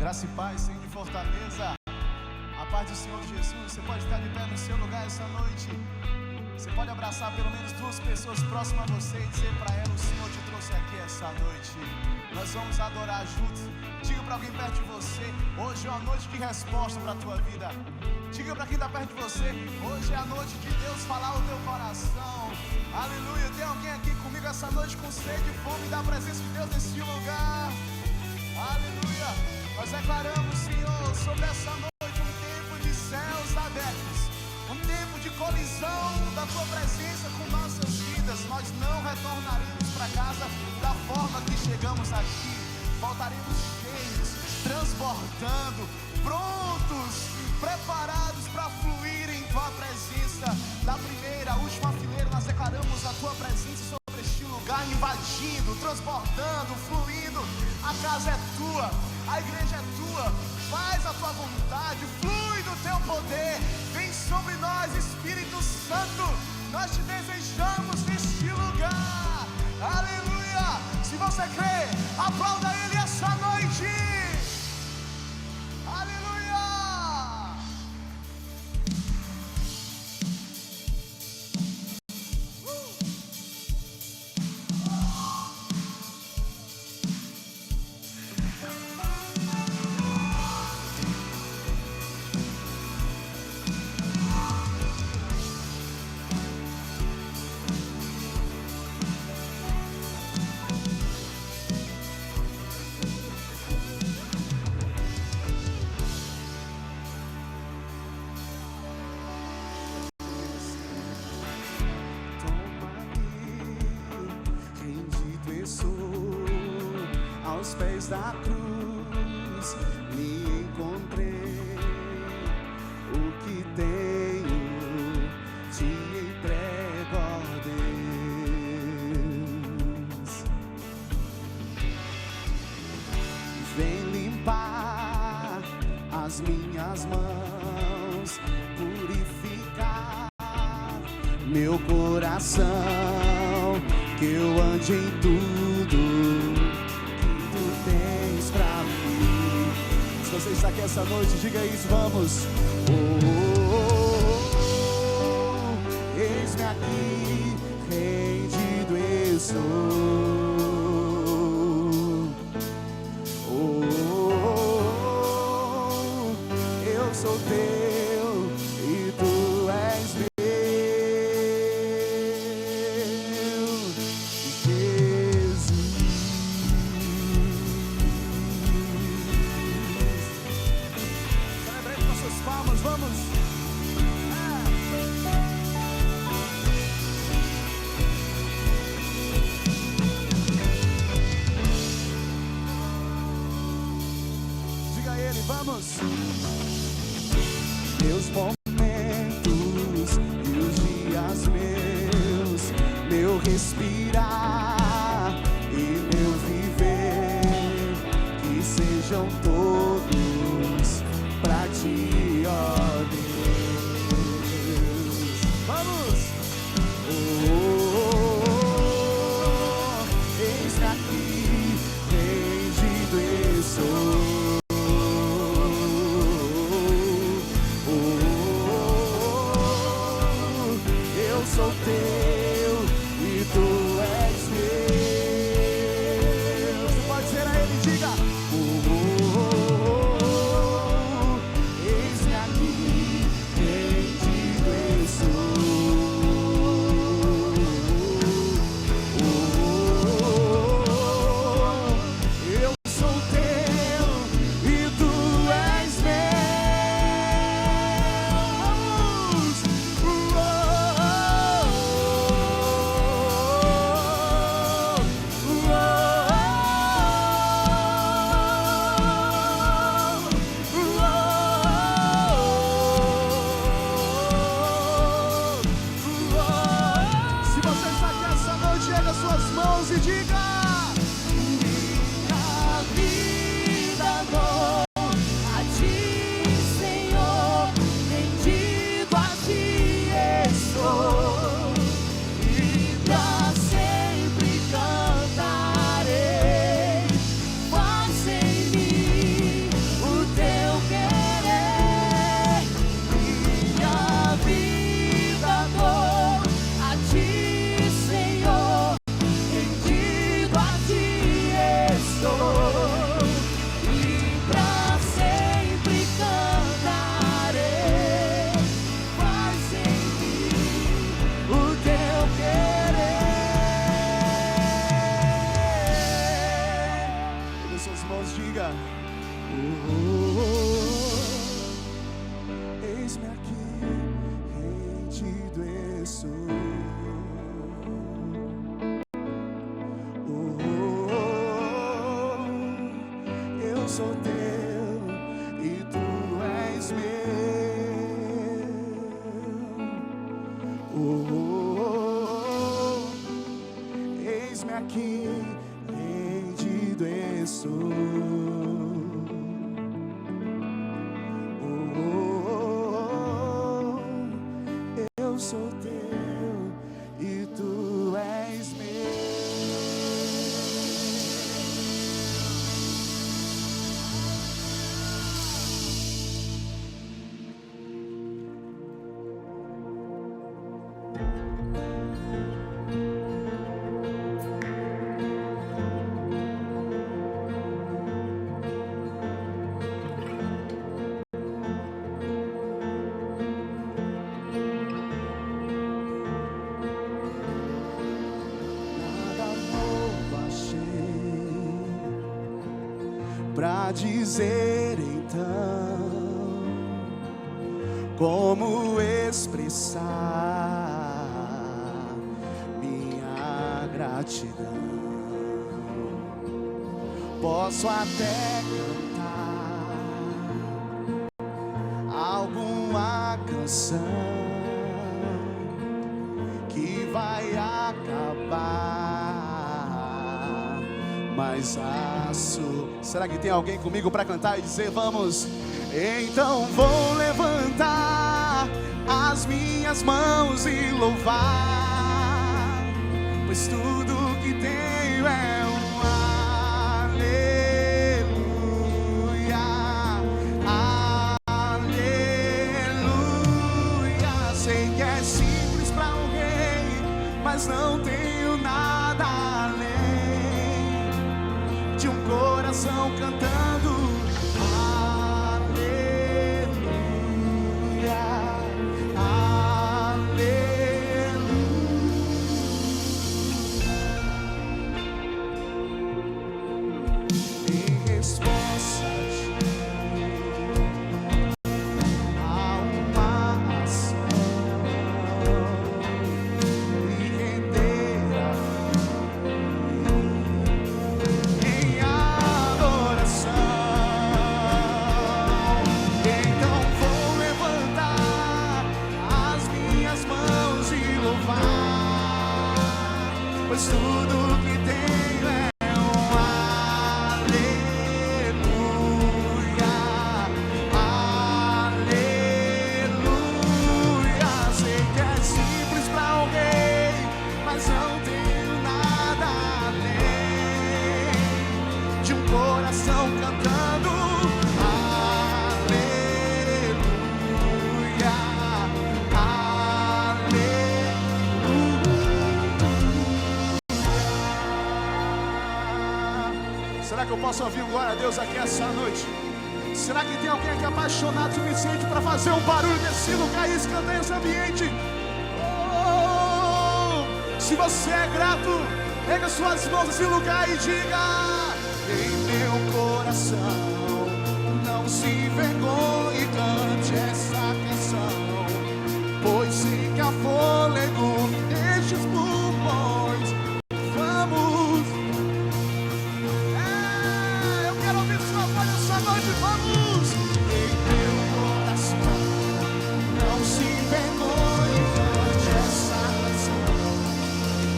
Graça e paz, Senhor de Fortaleza. A paz do Senhor Jesus. Você pode ficar de pé no seu lugar essa noite. Você pode abraçar pelo menos duas pessoas próximas a você e dizer para ela: o Senhor te trouxe aqui essa noite. Nós vamos adorar juntos. Diga para alguém perto de você: hoje é uma noite de resposta para a tua vida. Diga para quem está perto de você: hoje é a noite de Deus falar o teu coração. Aleluia. Tem alguém aqui comigo essa noite com sede e fome da presença de Deus nesse lugar? Aleluia. Nós declaramos, Senhor, sobre essa noite um tempo de céus abertos, um tempo de colisão da tua presença com nossas vidas. Nós não retornaremos para casa da forma que chegamos aqui. Voltaremos cheios, transbordando, prontos, preparados para fluir em tua presença. Da primeira à última fileira, nós declaramos a tua presença sobre este lugar, invadindo, transbordando, fluindo. A casa é tua, a igreja é tua. Faz a tua vontade, flui do teu poder. Vem sobre nós, Espírito Santo. Nós te desejamos neste lugar. Aleluia. Se você crê, aplauda Ele essa noite. Aleluia. Aos pés da cruz me encontrei, o que tenho te entrego, ó Deus. Vem limpar as minhas mãos, purificar meu coração, que eu ande em tudo pra mim. Se você está aqui essa noite, diga isso, vamos. Eis-me aqui, rendido estou. Eu sou teu e tu és meu. Meus momentos e os dias meus, meu respirar e meu viver, que sejam todos pra ti, ó Deus. Vamos! Eis-me aqui, rendido estou. Sou teu e tu és meu. Você pode dizer a ele, diga: eis-me aqui, rendido estou. Eu sou teu e tu és suas mãos e diga: minha vida dou a ti, Senhor, rendido a ti estou, e pra sempre cantarei. Faz em mim sou teu e tu és meu. Eis-me aqui, rendido estou. Eu sou teu e tu és meu. Pra dizer então como expressar minha gratidão. Posso até cantar alguma canção que vai acabar, mas será que tem alguém comigo para cantar e dizer vamos? Então vou levantar as minhas mãos e louvar, pois tudo que tenho é um aleluia, aleluia. Sei que é simples para um rei, mas não tenho nada além de um coração cantando aleluia, aleluia. Em resposta a uma ação e render a pois tudo que tenho é um aleluia, aleluia. Sei que é simples para alguém, mas não tenho nada além de um coração cantando aleluia, Será que eu posso ouvir um glória a Deus aqui essa noite? Será que tem alguém aqui apaixonado o suficiente para fazer um barulho nesse lugar e escantear esse ambiente? Oh, se você é grato, pega suas mãos nesse lugar e diga: em meu coração, não se envergonhe, cante essa canção, pois sei que há fôlego nestes pulmões. Vamos! Essa noite vamos! Em meu coração, não se envergonhe, cante essa canção,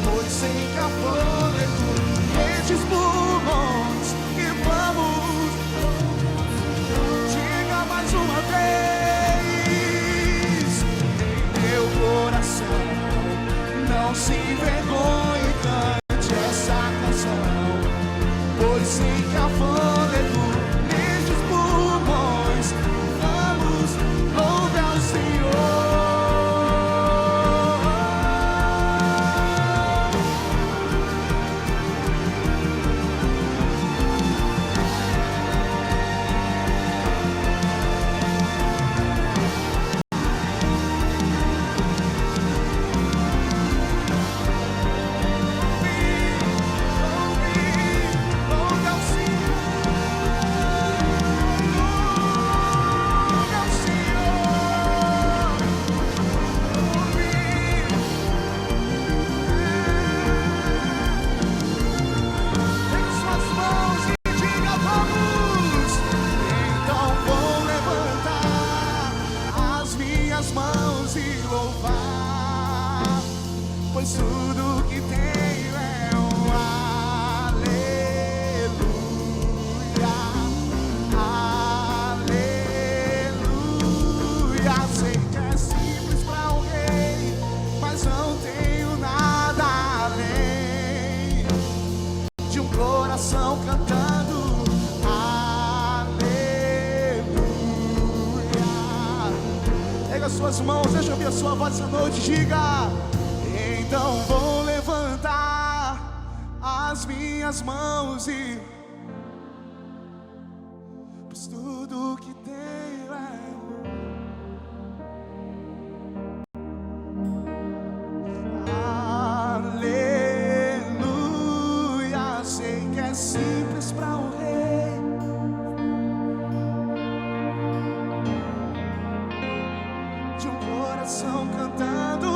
pois sei que há fôlego nestes pulmões. E vamos, diga mais uma vez: em meu coração, não se envergonhe, cante essa canção, pois sei que há fôlego nestes pulmões. Vamos, louve ao Senhor. Louve ao Senhor. suas mãos, deixa eu ouvir a sua voz essa noite. Diga: então vou levantar as minhas mãos e pois tudo que tenho é aleluia. Sei que é simples para um rei, de um coração cantando.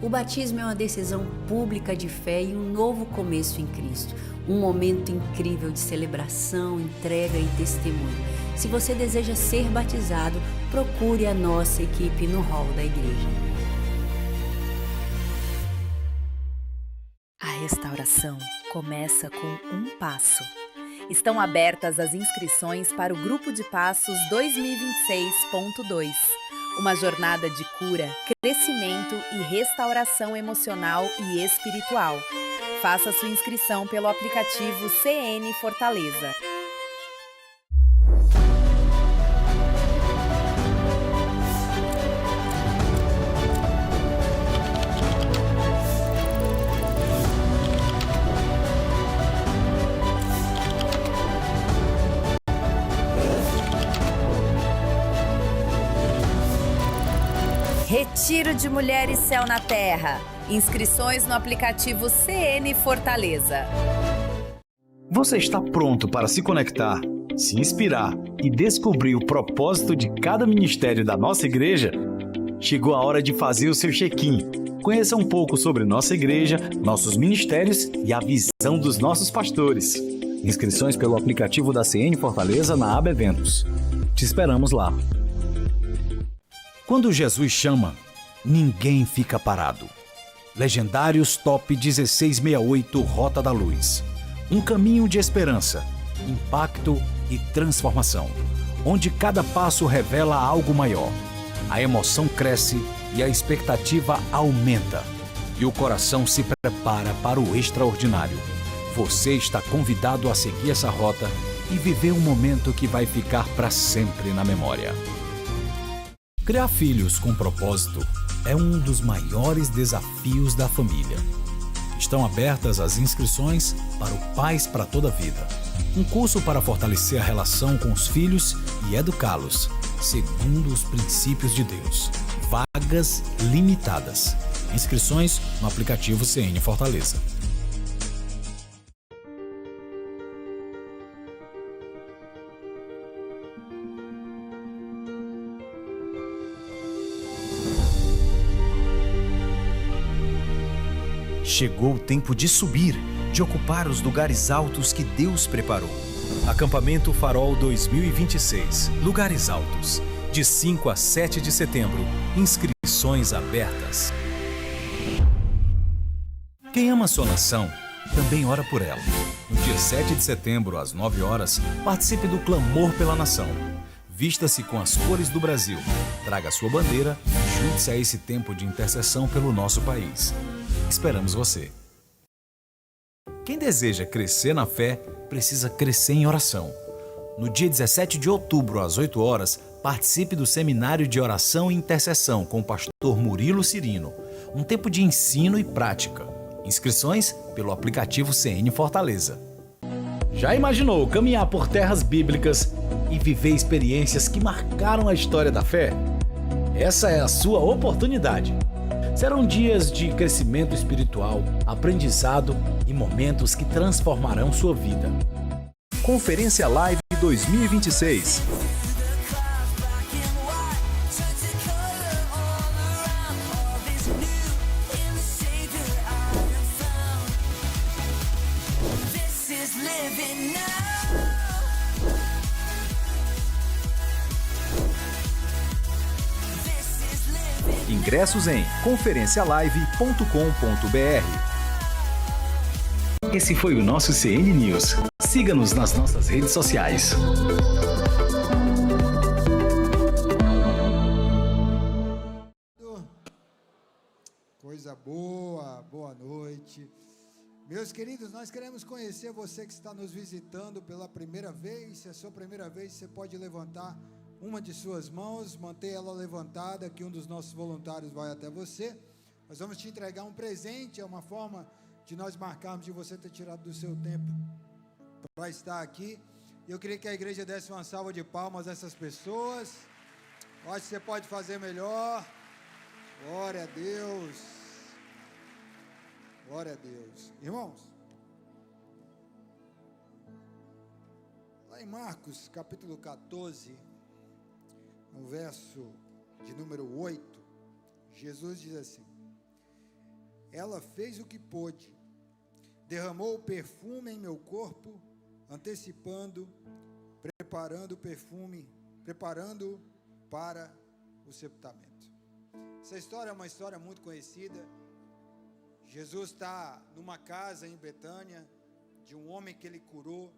O batismo é uma decisão pública de fé e um novo começo em Cristo. Um momento incrível de celebração, entrega e testemunho. Se você deseja ser batizado, procure a nossa equipe no hall da igreja. A restauração começa com um passo. Estão abertas as inscrições para o Grupo de Passos 2026.2. Uma jornada de cura, crescimento e restauração emocional e espiritual. Faça sua inscrição pelo aplicativo CN Fortaleza. Retiro de Mulheres Céu na Terra. Inscrições no aplicativo CN Fortaleza. Você está pronto para se conectar, se inspirar e descobrir o propósito de cada ministério da nossa igreja? Chegou a hora de fazer o seu check-in. Conheça um pouco sobre nossa igreja, nossos ministérios e a visão dos nossos pastores. Inscrições pelo aplicativo da CN Fortaleza na aba Eventos. Te esperamos lá. Quando Jesus chama, ninguém fica parado. Legendários Top 1668 Rota da Luz. Um caminho de esperança, impacto e transformação, onde cada passo revela algo maior. A emoção cresce e a expectativa aumenta. E o coração se prepara para o extraordinário. Você está convidado a seguir essa rota e viver um momento que vai ficar para sempre na memória. Criar filhos com propósito é um dos maiores desafios da família. Estão abertas as inscrições para o Pais para Toda a Vida, um curso para fortalecer a relação com os filhos e educá-los, segundo os princípios de Deus. Vagas limitadas. Inscrições no aplicativo CN Fortaleza. Chegou o tempo de subir, de ocupar os lugares altos que Deus preparou. Acampamento Farol 2026, Lugares Altos, de 5 a 7 de setembro, inscrições abertas. Quem ama sua nação, também ora por ela. No dia 7 de setembro, às 9 horas, participe do Clamor pela Nação. Vista-se com as cores do Brasil, traga sua bandeira e junte-se a esse tempo de intercessão pelo nosso país. Esperamos você. Quem deseja crescer na fé, precisa crescer em oração. No dia 17 de outubro, às 8 horas, participe do Seminário de Oração e Intercessão com o pastor Murilo Cirino. Um tempo de ensino e prática. Inscrições pelo aplicativo CN Fortaleza. Já imaginou caminhar por terras bíblicas e viver experiências que marcaram a história da fé? Essa é a sua oportunidade. Serão dias de crescimento espiritual, aprendizado e momentos que transformarão sua vida. Conferência Live 2026. Ingressos em conferencialive.com.br. Esse foi o nosso CN News. Siga-nos nas nossas redes sociais. Coisa boa, boa noite. Meus queridos, nós queremos conhecer você que está nos visitando pela primeira vez. Se é a sua primeira vez, você pode levantar uma de suas mãos, manter ela levantada, que um dos nossos voluntários vai até você. Nós vamos te entregar um presente, é uma forma de nós marcarmos de você ter tirado do seu tempo para estar aqui. Eu queria que a igreja desse uma salva de palmas a essas pessoas. Eu acho que você pode fazer melhor. Glória a Deus. Glória a Deus. Irmãos, lá em Marcos, capítulo 14, no verso de número 8, Jesus diz assim: ela fez o que pôde, derramou o perfume em meu corpo, antecipando, preparando o perfume, preparando para o sepultamento. Essa história é uma história muito conhecida. Jesus está numa casa em Betânia, de um homem que ele curou,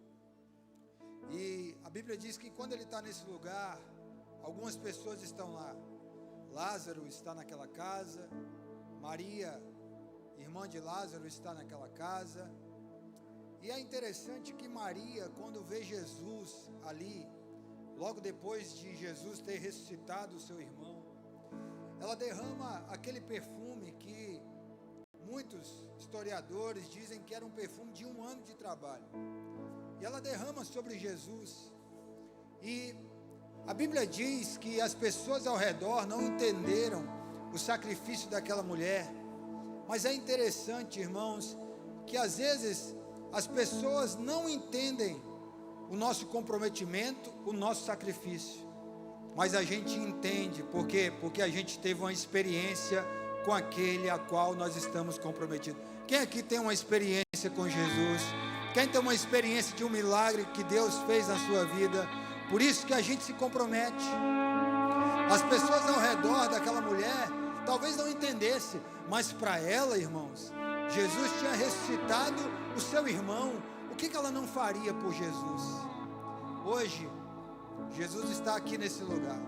e a Bíblia diz que quando ele está nesse lugar, algumas pessoas estão lá. Lázaro está naquela casa, Maria, irmã de Lázaro, está naquela casa, e é interessante que Maria, quando vê Jesus ali, logo depois de Jesus ter ressuscitado o seu irmão, ela derrama aquele perfume que muitos historiadores dizem que era um perfume de 1 ano de trabalho, e ela derrama sobre Jesus, e a Bíblia diz que as pessoas ao redor não entenderam o sacrifício daquela mulher, mas é interessante, irmãos, que às vezes as pessoas não entendem o nosso comprometimento, o nosso sacrifício, mas a gente entende, por quê? Porque a gente teve uma experiência com aquele a qual nós estamos comprometidos. Quem aqui tem uma experiência com Jesus? Quem tem uma experiência de um milagre que Deus fez na sua vida? Por isso que a gente se compromete. As pessoas ao redor daquela mulher talvez não entendessem, mas para ela, irmãos, Jesus tinha ressuscitado o seu irmão. O que ela não faria por Jesus? Hoje, Jesus está aqui nesse lugar.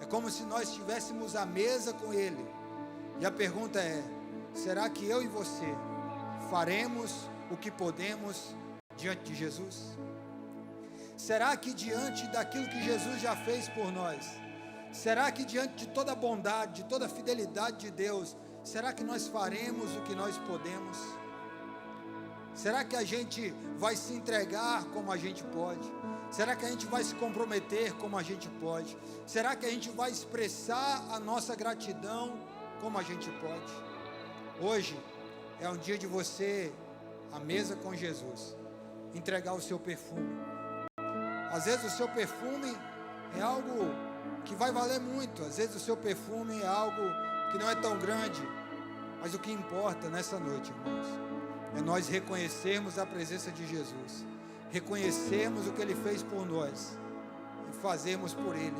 É como se nós estivéssemos à mesa com Ele. E a pergunta é: será que eu e você faremos o que podemos diante de Jesus? Será que diante daquilo que Jesus já fez por nós, será que diante de toda a bondade, de toda a fidelidade de Deus, será que nós faremos o que nós podemos? Será que a gente vai se entregar como a gente pode? Será que a gente vai se comprometer como a gente pode? Será que a gente vai expressar a nossa gratidão como a gente pode? Hoje é um dia de você, à mesa com Jesus, entregar o seu perfume. Às vezes o seu perfume é algo que vai valer muito, às vezes o seu perfume é algo que não é tão grande, mas o que importa nessa noite, irmãos, é nós reconhecermos a presença de Jesus, reconhecermos o que Ele fez por nós e fazermos por Ele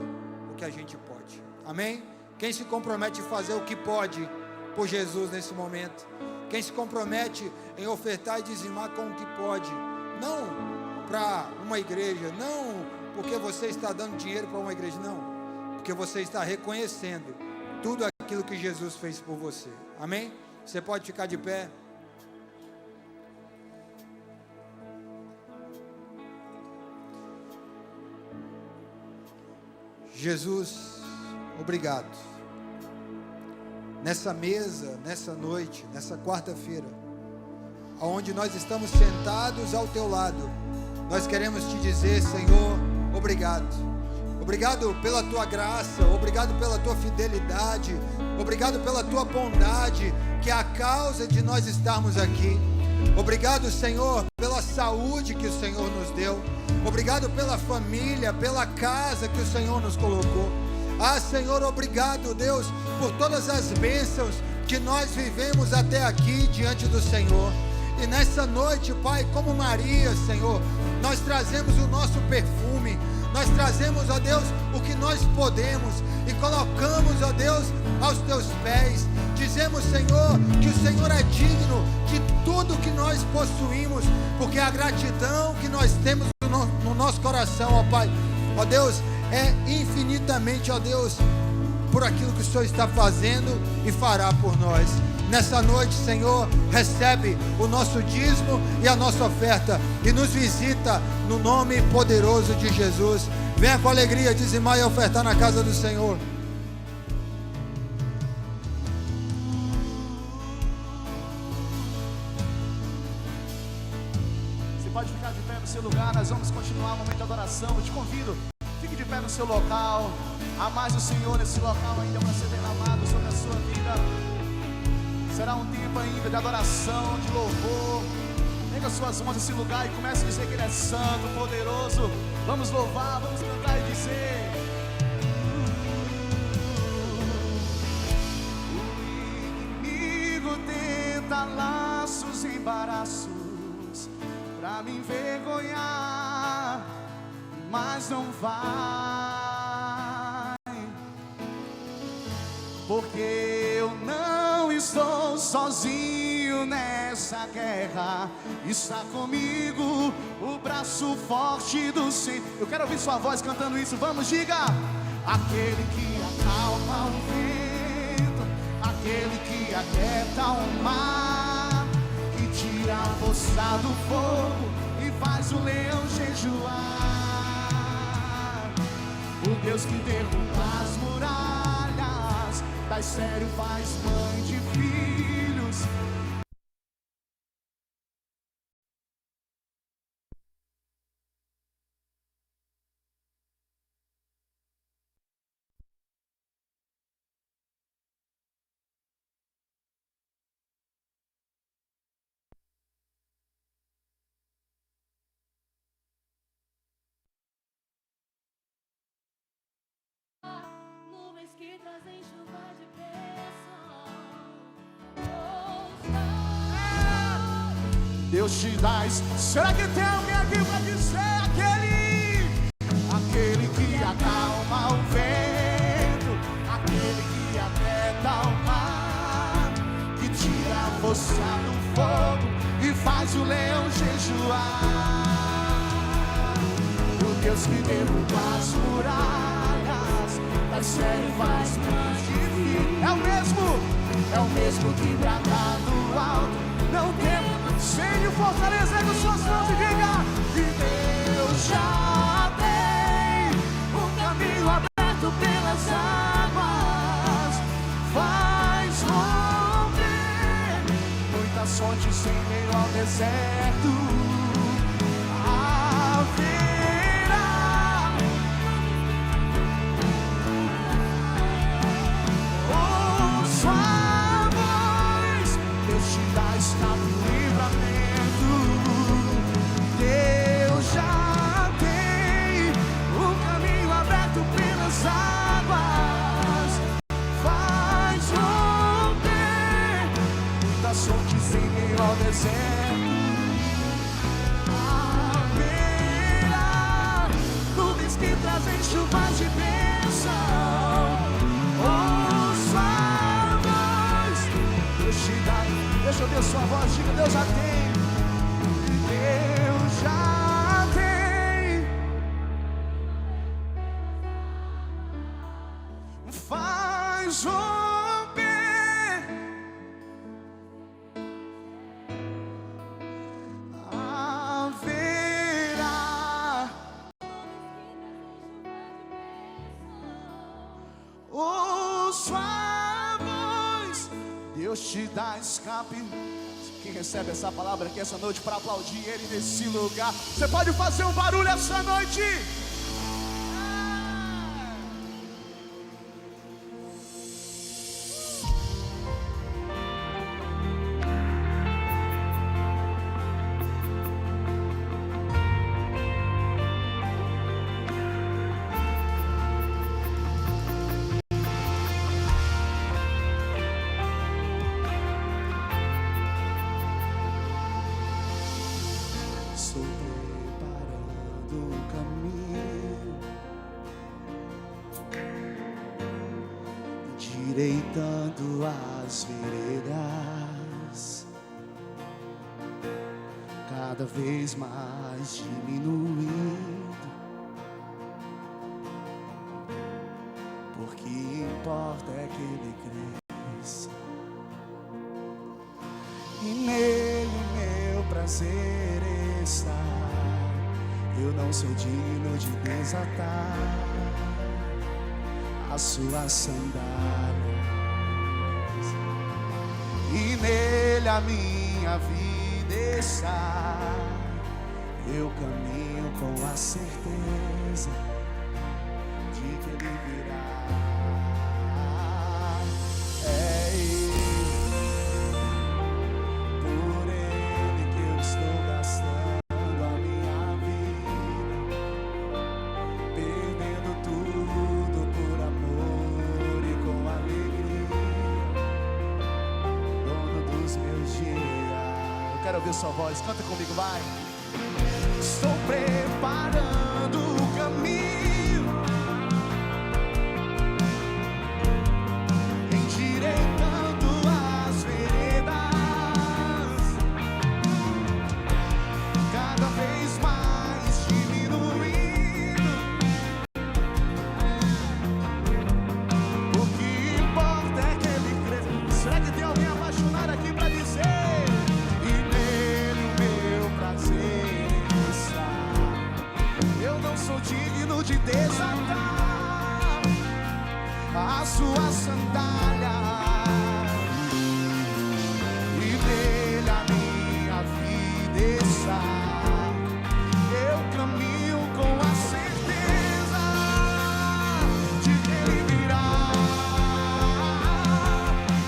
o que a gente pode. Amém? Quem se compromete em fazer o que pode por Jesus nesse momento? Quem se compromete em ofertar e dizimar com o que pode? Não para uma igreja, não porque você está dando dinheiro para uma igreja, não, porque você está reconhecendo tudo aquilo que Jesus fez por você. Amém? Você pode ficar de pé. Jesus, obrigado. Nessa mesa, nessa noite, nessa quarta-feira, onde nós estamos sentados ao teu lado, nós queremos te dizer, Senhor, obrigado. Obrigado pela tua graça, obrigado pela tua fidelidade, obrigado pela tua bondade, que é a causa de nós estarmos aqui. Obrigado, Senhor, pela saúde que o Senhor nos deu. Obrigado pela família, pela casa que o Senhor nos colocou. Ah, Senhor, obrigado, Deus, por todas as bênçãos que nós vivemos até aqui diante do Senhor. E nessa noite, Pai, como Maria, Senhor, nós trazemos o nosso perfume, nós trazemos, ó Deus, o que nós podemos e colocamos, ó Deus, aos teus pés. Dizemos, Senhor, que o Senhor é digno de tudo que nós possuímos, porque a gratidão que nós temos no nosso coração, ó Pai, ó Deus, é infinitamente, ó Deus, por aquilo que o Senhor está fazendo e fará por nós. Nessa noite, Senhor, recebe o nosso dízimo e a nossa oferta e nos visita no nome poderoso de Jesus. Venha com alegria dizimar e ofertar na casa do Senhor. Você pode ficar de pé no seu lugar, nós vamos continuar o momento de adoração. Eu te convido, fique de pé no seu local. Há mais o Senhor nesse local ainda para ser derramado sobre a sua vida. Será um tempo ainda de adoração, de louvor. Pega suas mãos nesse lugar e comece a dizer que Ele é santo, poderoso. Vamos louvar, vamos cantar e dizer: o inimigo tenta laços e embaraços pra me envergonhar, mas não vai, porque eu não estou sozinho nessa guerra. Está comigo o braço forte do Senhor. Eu quero ouvir sua voz cantando isso. Vamos, diga: aquele que acalma o vento, aquele que aquieta o mar, que tira a força do fogo e faz o leão jejuar. O Deus que derruba as muralhas, dá sério, faz mãe de filhos. Que trazem chuva de bênção. Deus te dá. Será que tem alguém aqui para dizer aquele que acalma o vento, aquele que aquieta o mar, que tira a força do fogo e faz o leão jejuar. O Deus que derruba as muralhas, da série faz mais difícil. É o mesmo que brada do alto. Não temos sem fortaleza com suas mãos e diga que Deus já tem um caminho aberto pelas águas, faz romper muitas fontes em meio ao deserto. Haverá nuvens que trazem chuvas de bênção. Ouça a voz, Deus te dá. Deixa eu ver sua voz, diga: Deus já tem. Deus já tem. Faz Deus te dá escape. Quem recebe essa palavra aqui essa noite para aplaudir Ele nesse lugar, você pode fazer um barulho essa noite. Estou preparando um caminho, endireitando as veredas, cada vez mais diminuindo, porque importa é que ele cresça, e nele meu prazer está. Eu não sou digno de desatar as suas sandálias, e nele a minha vida está. Eu caminho com a certeza de que ele virá. É ele, por ele que eu estou gastando a minha vida, perdendo tudo por amor e com alegria, dono dos meus dias. Eu quero ouvir sua voz, canta comigo, vai. Estou preparando o caminho, endireitando as veredas, cada vez mais diminuindo, o que importa é que ele cresça. Será que tem alguém apaixonado aqui para dizer? E nele o meu prazer está. Eu não sou digno de desatar a sua sandália, e nele a minha vida está. Eu caminho com a certeza de que ele virá,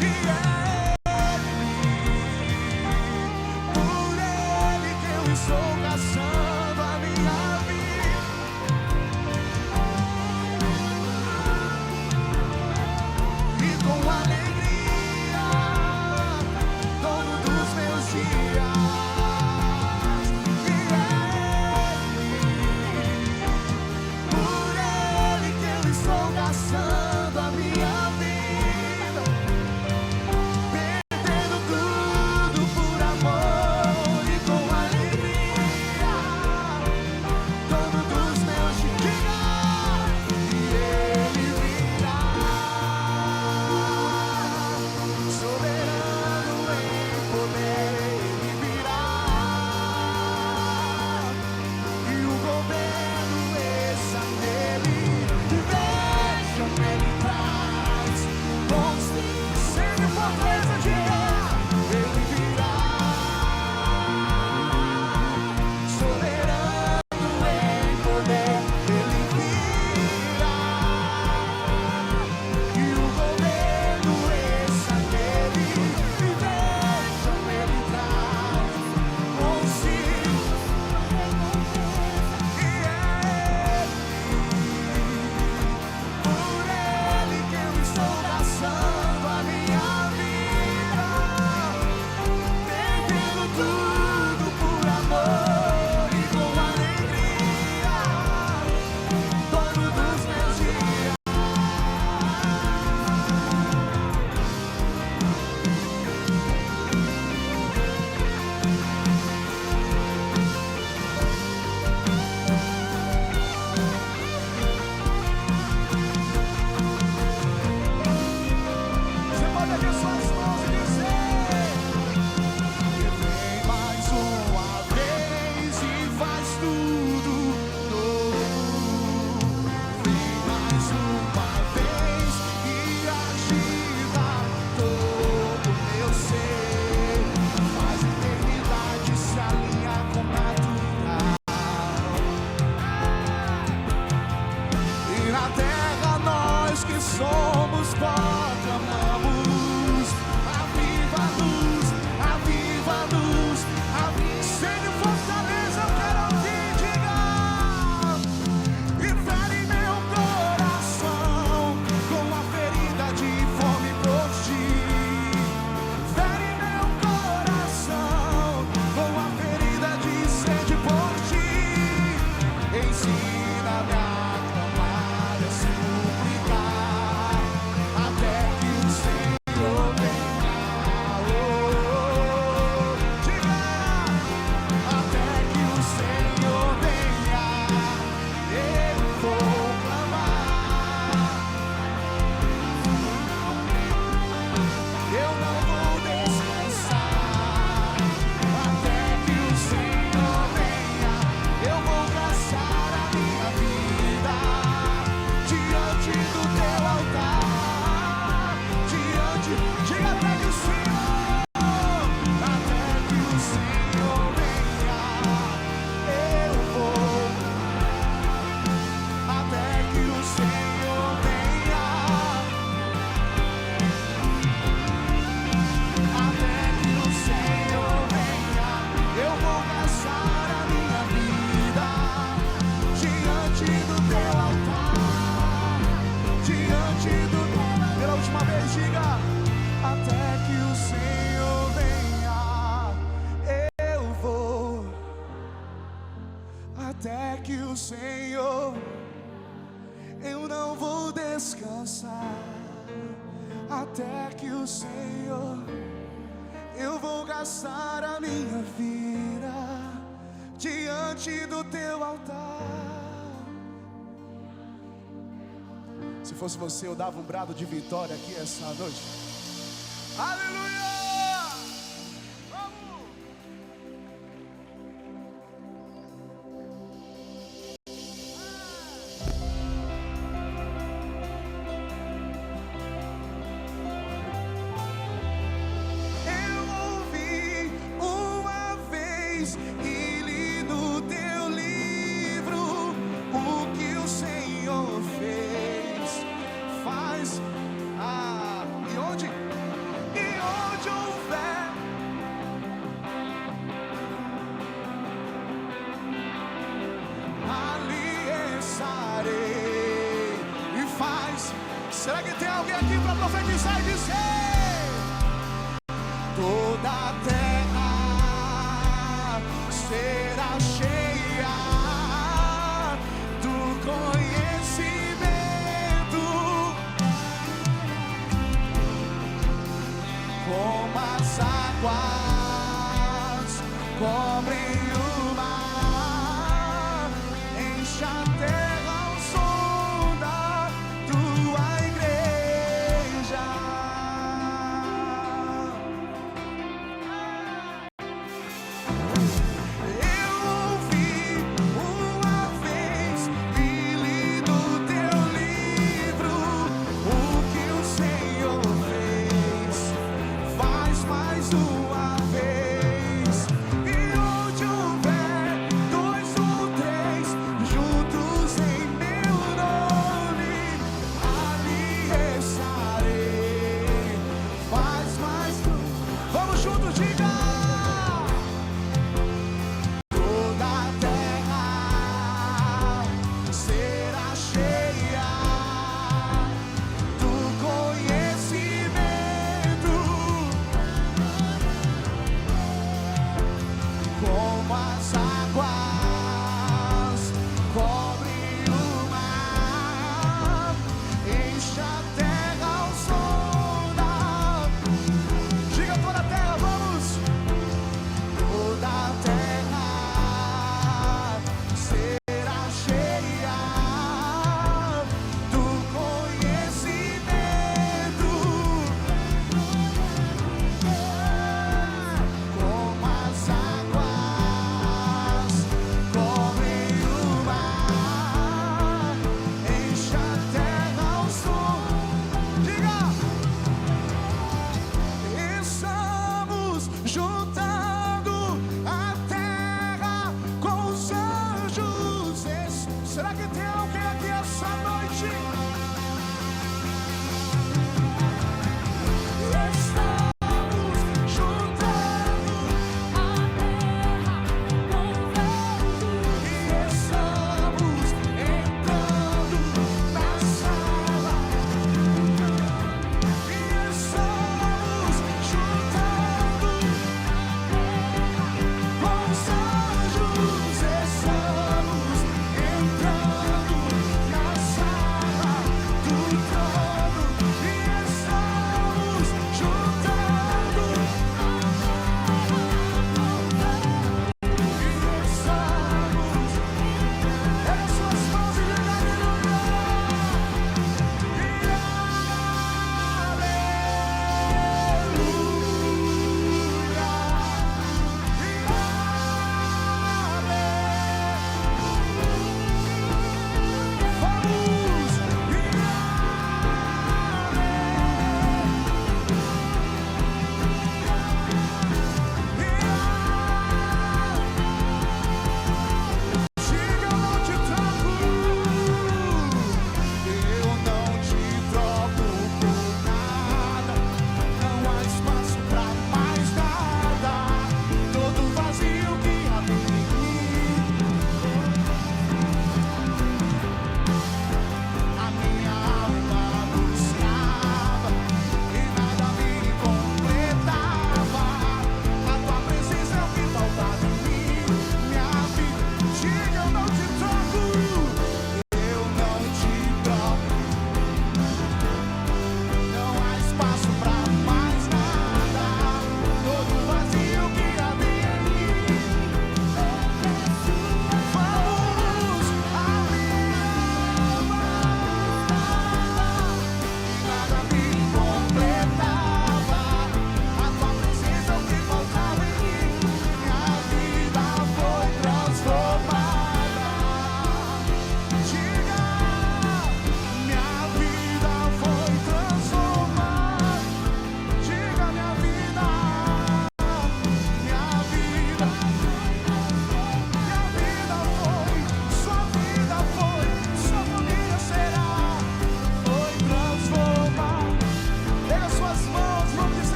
e é por ele que eu estou gastando a minha vida, e com alegria, dono dos meus dias. E é por ele que eu estou gastando a minha vida, perdendo tudo por amor e com alegria, até que o Senhor, eu não vou descansar, até que o Senhor, eu vou gastar a minha vida diante do teu altar. Se fosse você, eu dava um brado de vitória aqui essa noite. Aleluia! Será que tem alguém aqui para profetizar e dizer: toda a terra será cheia do conhecimento, como as águas cobrem o mar, enche a terra ao som da tua igreja. Eu ouvi uma vez e li no teu livro o que o Senhor fez. Faz mais uma vez, e onde houver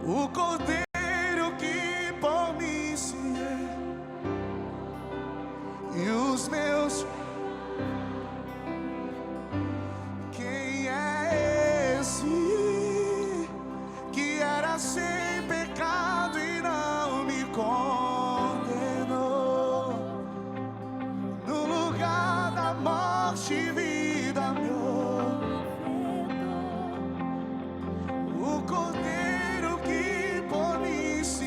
o Cordeiro que por mim se e os meus. Quem é esse que era sem pecado e não me condenou? No lugar da morte e vida me o Cordeiro que por mim se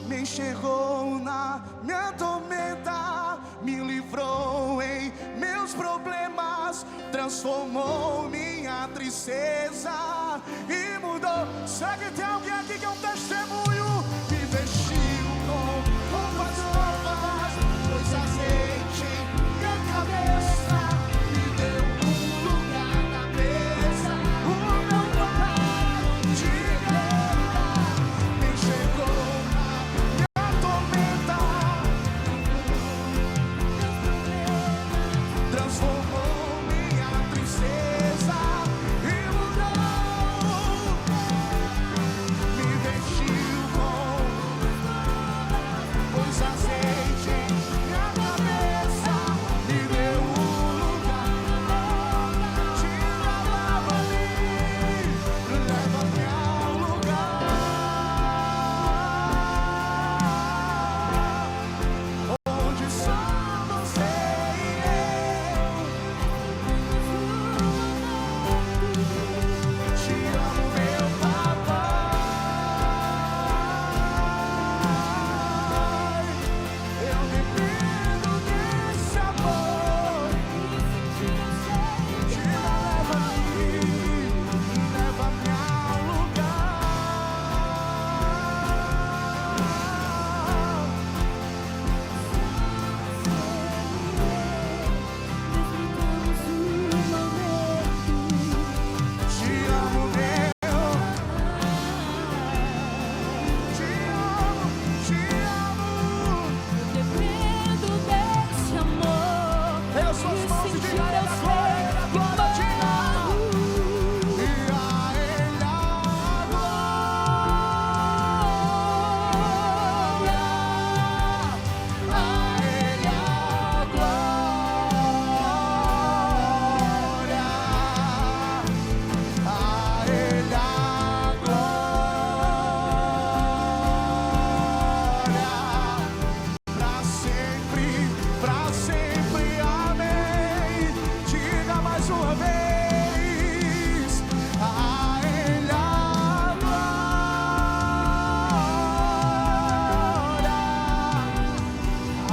me enxergou na minha tormenta, me livrou em meus problemas, transformou minha tristeza e mudou. Será que tem alguém aqui que é um testemunho? Me vestiu com roupas novas, pôs azeite em minha cabeça, me deu lugar na mesa, o meu pai de guerra me enxergou na minha tormenta, transformou minha tristeza e mudou. Me vestiu com pôs azeite em minha cabeça, me deu lugar, tira a lava ali, leva-me ao lugar onde só você e eu. Te amo, meu papai. Eu dependo desse amor. Te leva aqui, leva-me ao lugar. Te amo, meu. Te amo. Dependo desse amor. Pega suas mãos e diga a Ele a glória, diga. E a Ele a glória, a Ele a glória, a Ele a glória, pra sempre, amém. Diga mais uma vez, a Ele a glória, a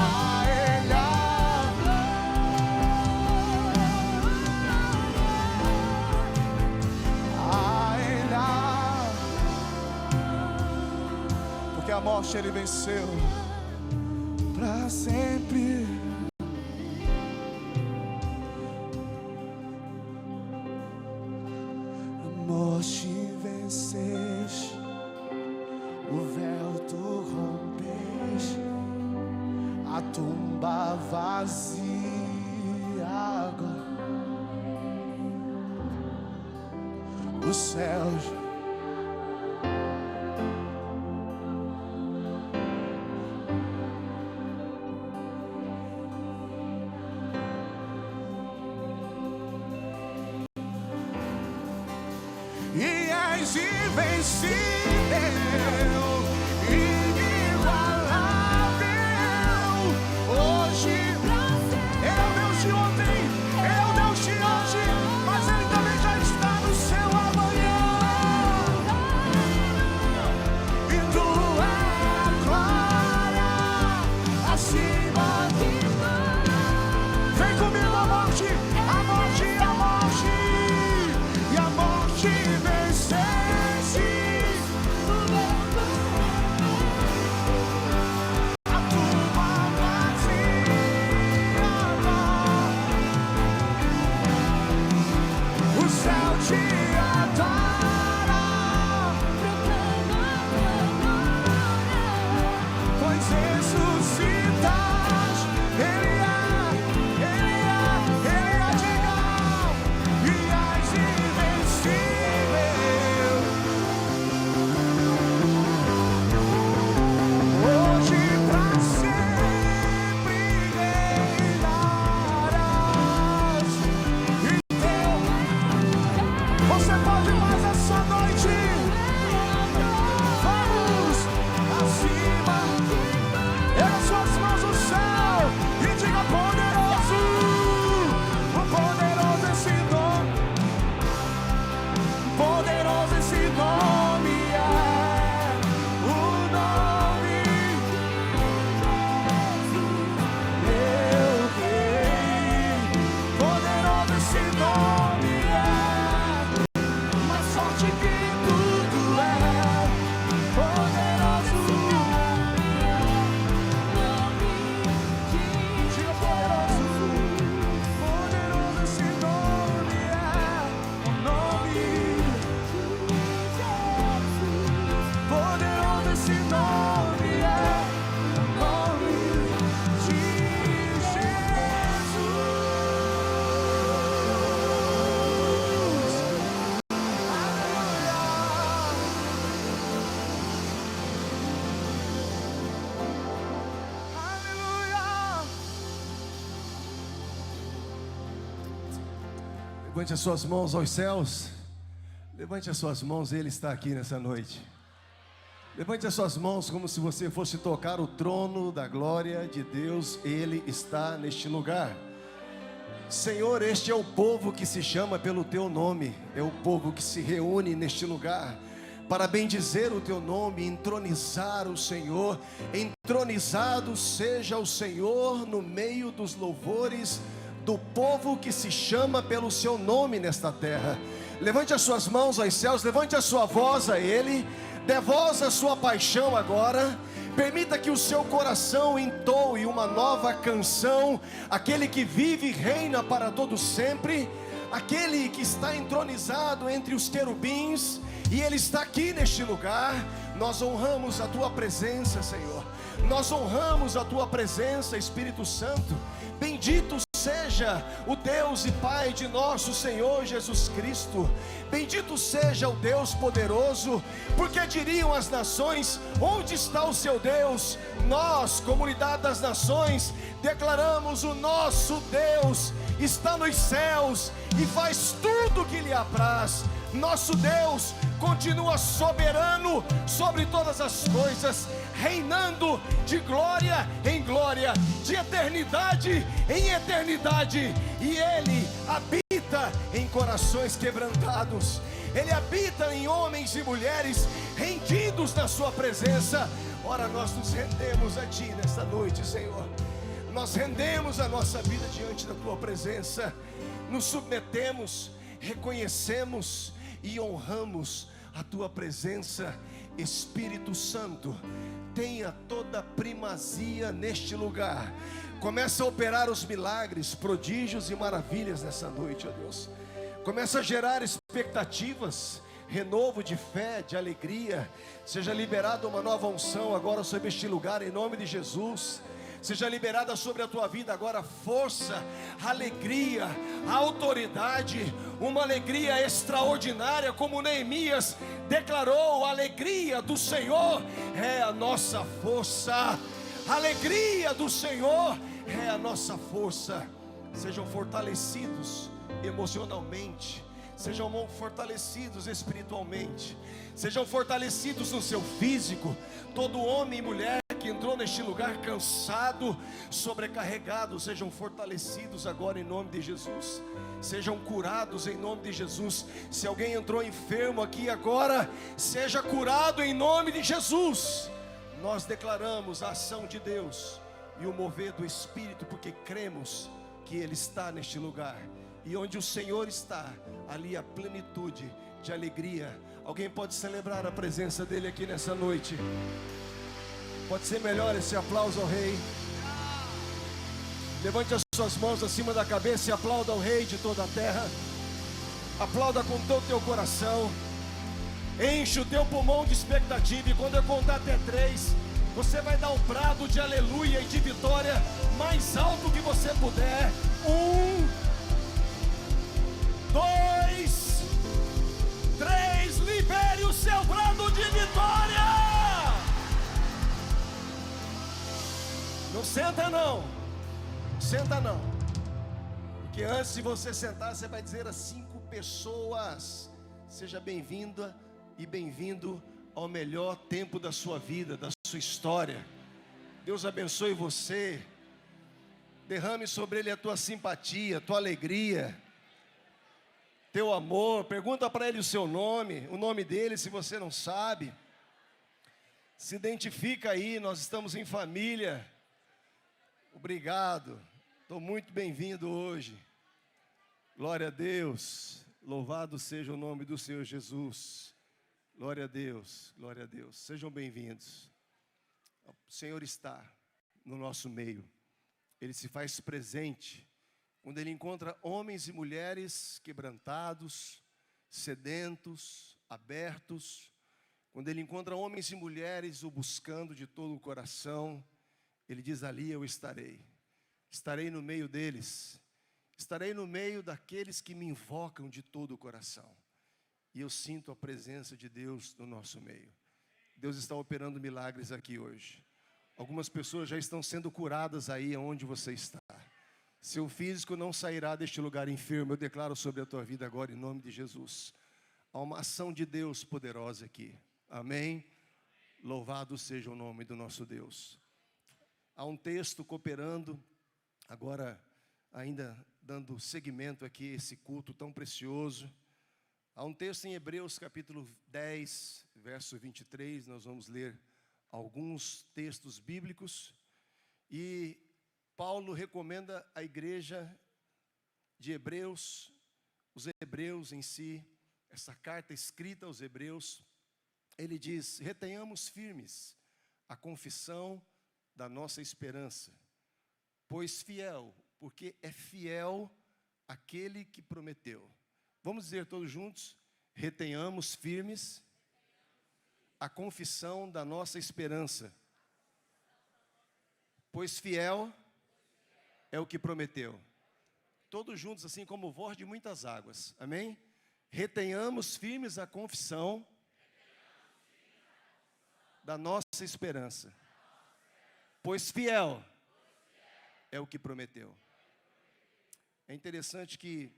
Ele a porque a morte Ele venceu pra sempre. A morte venceste, o véu tu rompeste, a tumba vazia agora, os céus. E és invencível, inigualável. Hoje é o Deus de ontem, é o Deus de hoje, mas Ele também já está no seu amanhã. E tu é a glória acima de tudo. Vem comigo, a morte, a morte, a morte. E a morte venceste, Levante as suas mãos aos céus. Levante as suas mãos, Ele está aqui nessa noite. Levante as suas mãos como se você fosse tocar o trono da glória de Deus. Ele está neste lugar. Senhor, este é o povo que se chama pelo Teu nome. É o povo que se reúne neste lugar para bendizer o Teu nome, entronizar o Senhor. Entronizado seja o Senhor no meio dos louvores do povo que se chama pelo Seu nome nesta terra. Levante as suas mãos aos céus, levante a sua voz a Ele, dê voz à sua paixão agora. Permita que o seu coração entoe uma nova canção. Aquele que vive e reina para todo sempre, aquele que está entronizado entre os querubins, e Ele está aqui neste lugar. Nós honramos a Tua presença, Senhor. Nós honramos a Tua presença, Espírito Santo. Bendito seja o Deus e Pai de nosso Senhor Jesus Cristo. Bendito seja o Deus poderoso. Porque diriam as nações: onde está o seu Deus? Nós, comunidade das nações, declaramos: o nosso Deus está nos céus e faz tudo o que lhe apraz. Nosso Deus continua soberano sobre todas as coisas, reinando de glória em glória, de eternidade em eternidade. E Ele habita em corações quebrantados. Ele habita em homens e mulheres rendidos na sua presença. Ora, nós nos rendemos a Ti nesta noite, Senhor. Nós rendemos a nossa vida diante da Tua presença. Nos submetemos, reconhecemos e honramos a Tua presença. Espírito Santo, tenha toda a primazia neste lugar. Começa a operar os milagres, prodígios e maravilhas nessa noite, ó Deus. Começa a gerar expectativas, renovo de fé, de alegria. Seja liberada uma nova unção agora sobre este lugar, em nome de Jesus. Seja liberada sobre a tua vida agora força, alegria, autoridade, uma alegria extraordinária, como Neemias declarou: a alegria do Senhor é a nossa força. A alegria do Senhor é a nossa força. Sejam fortalecidos emocionalmente, sejam fortalecidos espiritualmente, sejam fortalecidos no seu físico. Todo homem e mulher que entrou neste lugar cansado, sobrecarregado, sejam fortalecidos agora em nome de Jesus. Sejam curados em nome de Jesus. Se alguém entrou enfermo aqui agora, seja curado em nome de Jesus. Nós declaramos a ação de Deus e o mover do Espírito, porque cremos que Ele está neste lugar. E onde o Senhor está, ali a plenitude de alegria. Alguém pode celebrar a presença dEle aqui nessa noite? Pode ser melhor esse aplauso ao Rei. Levante as suas mãos acima da cabeça e aplauda ao Rei de toda a terra. Aplauda com todo o teu coração. Enche o teu pulmão de expectativa. E quando eu contar até 3, você vai dar um brado de aleluia e de vitória mais alto que você puder. 1, 2, 3. Libere o seu brado de vitória. Não senta não. Senta não. Porque antes de você sentar, você vai dizer a 5 pessoas: seja bem-vinda e bem-vindo ao melhor tempo da sua vida, da sua história. Deus abençoe você. Derrame sobre ele a tua simpatia, a tua alegria, teu amor. Pergunta para ele o seu nome, o nome dele, se você não sabe. Se identifica aí, nós estamos em família. Obrigado, estou muito bem-vindo hoje. Glória a Deus, louvado seja o nome do Senhor Jesus. Glória a Deus, glória a Deus. Sejam bem-vindos. O Senhor está no nosso meio. Ele se faz presente quando Ele encontra homens e mulheres quebrantados, sedentos, abertos. Quando Ele encontra homens e mulheres o buscando de todo o coração. Ele diz: ali eu estarei. Estarei no meio deles. Estarei no meio daqueles que me invocam de todo o coração. E eu sinto a presença de Deus no nosso meio. Deus está operando milagres aqui hoje. Algumas pessoas já estão sendo curadas aí onde você está. Seu físico não sairá deste lugar enfermo. Eu declaro sobre a tua vida agora, em nome de Jesus. Há uma ação de Deus poderosa aqui. Amém? Louvado seja o nome do nosso Deus. Há um texto cooperando, agora ainda dando seguimento aqui a esse culto tão precioso. Há um texto em Hebreus capítulo 10, verso 23, nós vamos ler alguns textos bíblicos. E Paulo recomenda à igreja de Hebreus, os hebreus em si, essa carta escrita aos hebreus, ele diz: retenhamos firmes a confissão da nossa esperança, pois fiel, porque é fiel aquele que prometeu. Vamos dizer todos juntos: retenhamos firmes a confissão da nossa esperança, pois fiel é o que prometeu. Todos juntos, assim como voz de muitas águas. Amém? Retenhamos firmes a confissão da nossa esperança, pois fiel é o que prometeu. É interessante que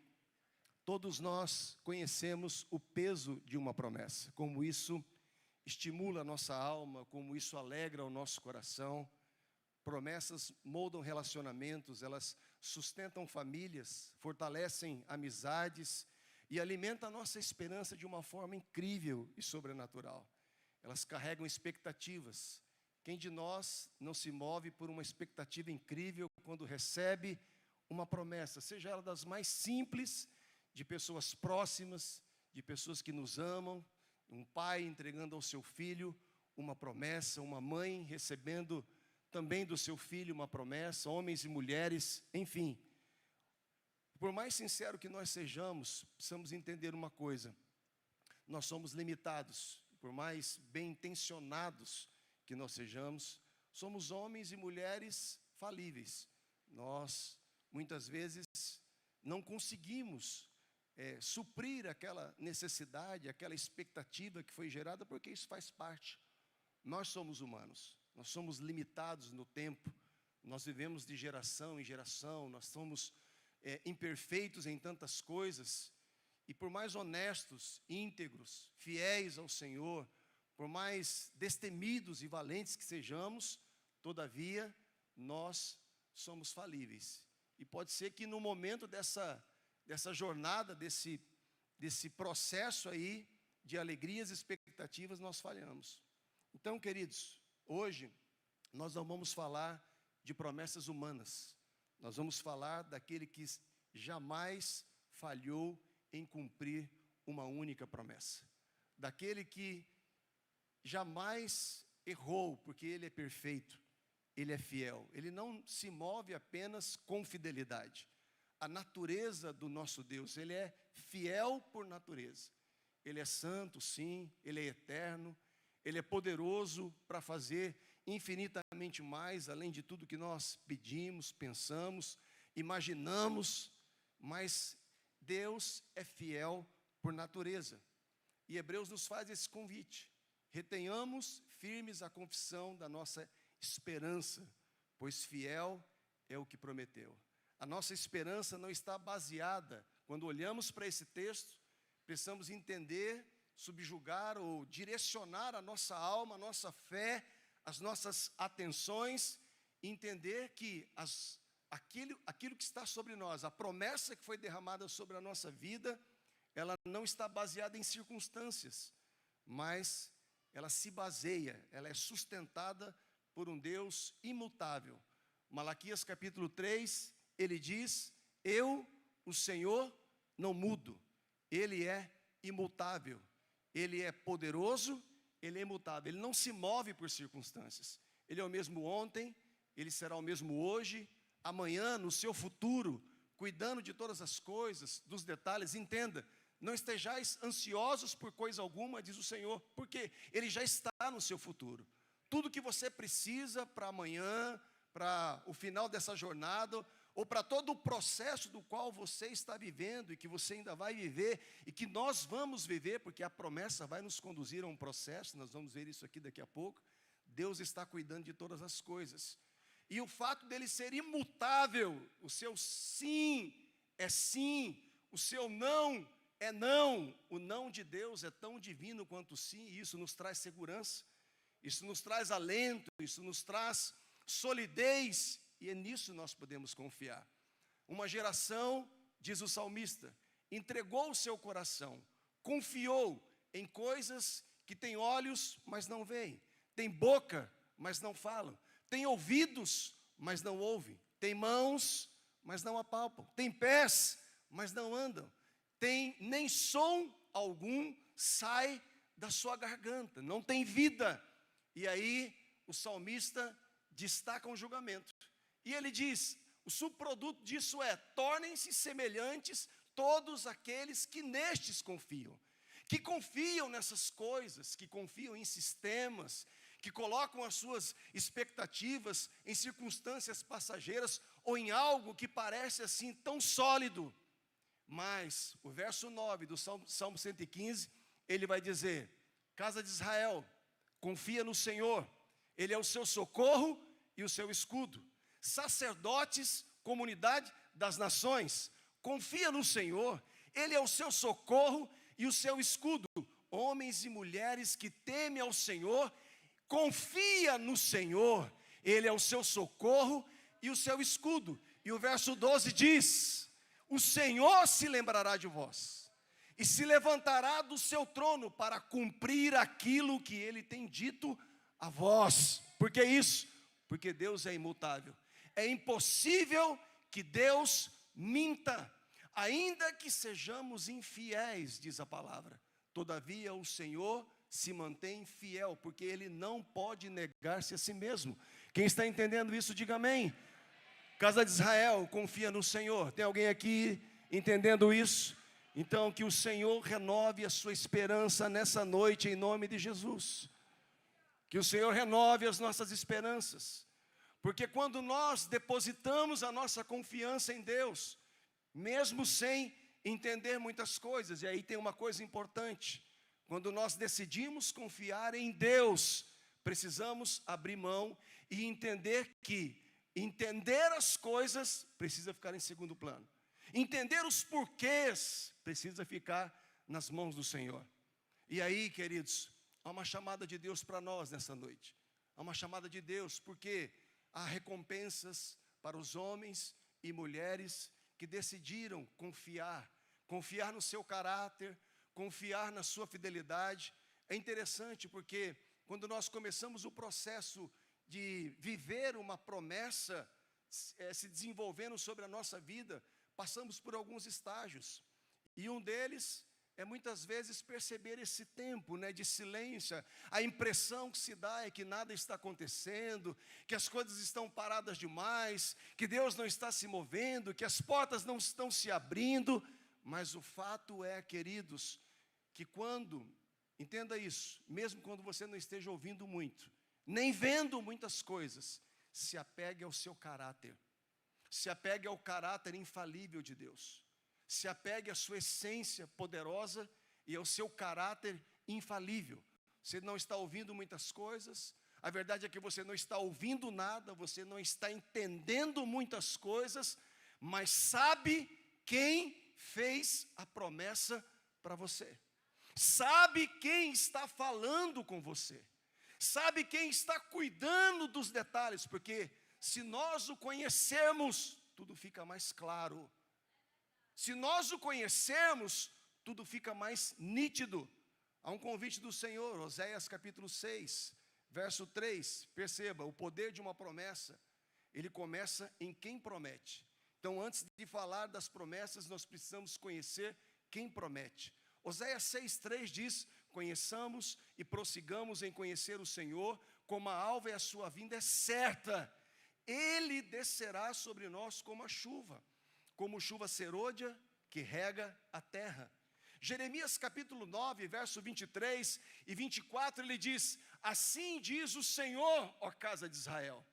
todos nós conhecemos o peso de uma promessa, como isso estimula a nossa alma, como isso alegra o nosso coração. Promessas moldam relacionamentos, elas sustentam famílias, fortalecem amizades e alimentam a nossa esperança de uma forma incrível e sobrenatural. Elas carregam expectativas. Quem de nós não se move por uma expectativa incrível quando recebe uma promessa, seja ela das mais simples, de pessoas próximas, de pessoas que nos amam, um pai entregando ao seu filho uma promessa, uma mãe recebendo também do seu filho uma promessa, homens e mulheres, enfim. Por mais sincero que nós sejamos, precisamos entender uma coisa: nós somos limitados. Por mais bem intencionados que nós sejamos, somos homens e mulheres falíveis. Nós, muitas vezes, não conseguimos suprir aquela necessidade, aquela expectativa que foi gerada, porque isso faz parte. Nós somos humanos, nós somos limitados no tempo, nós vivemos de geração em geração, nós somos imperfeitos em tantas coisas, e por mais honestos, íntegros, fiéis ao Senhor, por mais destemidos e valentes que sejamos, todavia, nós somos falíveis. E pode ser que no momento dessa jornada, desse processo aí de alegrias e expectativas, nós falhamos. Então, queridos, hoje nós não vamos falar de promessas humanas. Nós vamos falar daquele que jamais falhou em cumprir uma única promessa. Daquele que jamais errou, porque Ele é perfeito, Ele é fiel. Ele não se move apenas com fidelidade. A natureza do nosso Deus, Ele é fiel por natureza. Ele é santo, sim, Ele é eterno, Ele é poderoso para fazer infinitamente mais, além de tudo que nós pedimos, pensamos, imaginamos, mas Deus é fiel por natureza. E Hebreus nos faz esse convite: retenhamos firmes a confissão da nossa esperança, pois fiel é o que prometeu. A nossa esperança não está baseada, quando olhamos para esse texto, precisamos entender, subjugar ou direcionar a nossa alma, a nossa fé, as nossas atenções, e entender que aquilo que está sobre nós, a promessa que foi derramada sobre a nossa vida, ela não está baseada em circunstâncias, mas ela se baseia, ela é sustentada por um Deus imutável. Malaquias capítulo 3, ele diz: eu, o Senhor, não mudo. Ele é imutável, Ele é poderoso, Ele é imutável. Ele não se move por circunstâncias. Ele é o mesmo ontem, Ele será o mesmo hoje, amanhã, no seu futuro, cuidando de todas as coisas, dos detalhes. Entenda, não estejais ansiosos por coisa alguma, diz o Senhor, porque Ele já está no seu futuro. Tudo que você precisa para amanhã, para o final dessa jornada, ou para todo o processo do qual você está vivendo, e que você ainda vai viver, e que nós vamos viver, porque a promessa vai nos conduzir a um processo, nós vamos ver isso aqui daqui a pouco. Deus está cuidando de todas as coisas. E o fato dele ser imutável, o seu sim é sim, o seu não é não. O não de Deus é tão divino quanto o sim, e isso nos traz segurança, isso nos traz alento, isso nos traz solidez, e é nisso nós podemos confiar. Uma geração, diz o salmista, entregou o seu coração, confiou em coisas que têm olhos, mas não veem, tem boca, mas não falam, tem ouvidos, mas não ouvem, tem mãos, mas não apalpam, tem pés, mas não andam, tem nem som algum sai da sua garganta, não tem vida. E aí o salmista destaca um julgamento, e ele diz, o subproduto disso é, tornem-se semelhantes todos aqueles que nestes confiam, que confiam nessas coisas, que confiam em sistemas, que colocam as suas expectativas em circunstâncias passageiras ou em algo que parece assim tão sólido. Mas o verso 9 do Salmo 115, ele vai dizer, casa de Israel, confia no Senhor, Ele é o seu socorro e o seu escudo. Sacerdotes, comunidade das nações, confia no Senhor, Ele é o seu socorro e o seu escudo. Homens e mulheres que temem ao Senhor, confia no Senhor, Ele é o seu socorro e o seu escudo. E o verso 12 diz, o Senhor se lembrará de vós, e se levantará do seu trono para cumprir aquilo que Ele tem dito a vós. Por que isso? Porque Deus é imutável. É impossível que Deus minta, ainda que sejamos infiéis, diz a palavra. Todavia o Senhor se mantém fiel, porque Ele não pode negar-se a si mesmo. Quem está entendendo isso, diga amém. Casa de Israel, confia no Senhor. Tem alguém aqui entendendo isso? Então que o Senhor renove a sua esperança nessa noite, em nome de Jesus. Que o Senhor renove as nossas esperanças, porque quando nós depositamos a nossa confiança em Deus, mesmo sem entender muitas coisas, e aí tem uma coisa importante, quando nós decidimos confiar em Deus, precisamos abrir mão e entender que entender as coisas precisa ficar em segundo plano. Entender os porquês precisa ficar nas mãos do Senhor. E aí, queridos, há uma chamada de Deus para nós nessa noite. Há uma chamada de Deus, porque há recompensas para os homens e mulheres que decidiram confiar no seu caráter, confiar na sua fidelidade. É interessante porque quando nós começamos o processo de viver uma promessa se desenvolvendo sobre a nossa vida, passamos por alguns estágios, e um deles é muitas vezes perceber esse tempo, de silêncio. A impressão que se dá é que nada está acontecendo, que as coisas estão paradas demais, que Deus não está se movendo, que as portas não estão se abrindo. Mas o fato é, queridos, que entenda isso, mesmo quando você não esteja ouvindo muito, nem vendo muitas coisas, se apegue ao seu caráter, se apegue ao caráter infalível de Deus, se apegue à sua essência poderosa e ao seu caráter infalível. Você não está ouvindo muitas coisas, a verdade é que você não está ouvindo nada, você não está entendendo muitas coisas, mas sabe quem fez a promessa para você, sabe quem está falando com você, sabe quem está cuidando dos detalhes, porque se nós o conhecermos, tudo fica mais claro. Se nós o conhecermos, tudo fica mais nítido. Há um convite do Senhor, Oséias capítulo 6, verso 3, perceba, o poder de uma promessa, ele começa em quem promete. Então, antes de falar das promessas, nós precisamos conhecer quem promete. Oséias 6,3 diz, conheçamos e prossigamos em conhecer o Senhor, como a alva e a sua vinda é certa. Ele descerá sobre nós como chuva serôdia que rega a terra. Jeremias capítulo 9, verso 23 e 24, ele diz, assim diz o Senhor, ó casa de Israel,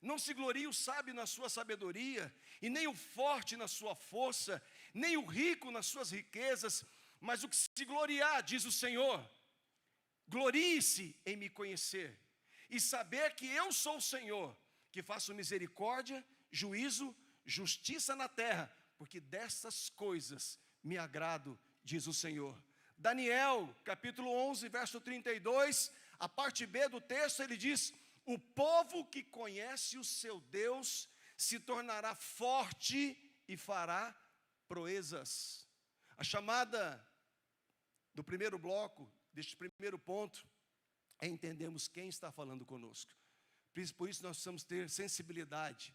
não se glorie o sábio na sua sabedoria, e nem o forte na sua força, nem o rico nas suas riquezas, mas o que se gloriar, diz o Senhor, glorie-se em me conhecer, e saber que eu sou o Senhor, que faço misericórdia, juízo, justiça na terra, porque dessas coisas me agrado, diz o Senhor. Daniel, capítulo 11, verso 32, a parte B do texto, ele diz: o povo que conhece o seu Deus se tornará forte e fará proezas. A chamada do primeiro bloco, deste primeiro ponto, é entendermos quem está falando conosco. Por isso nós precisamos ter sensibilidade,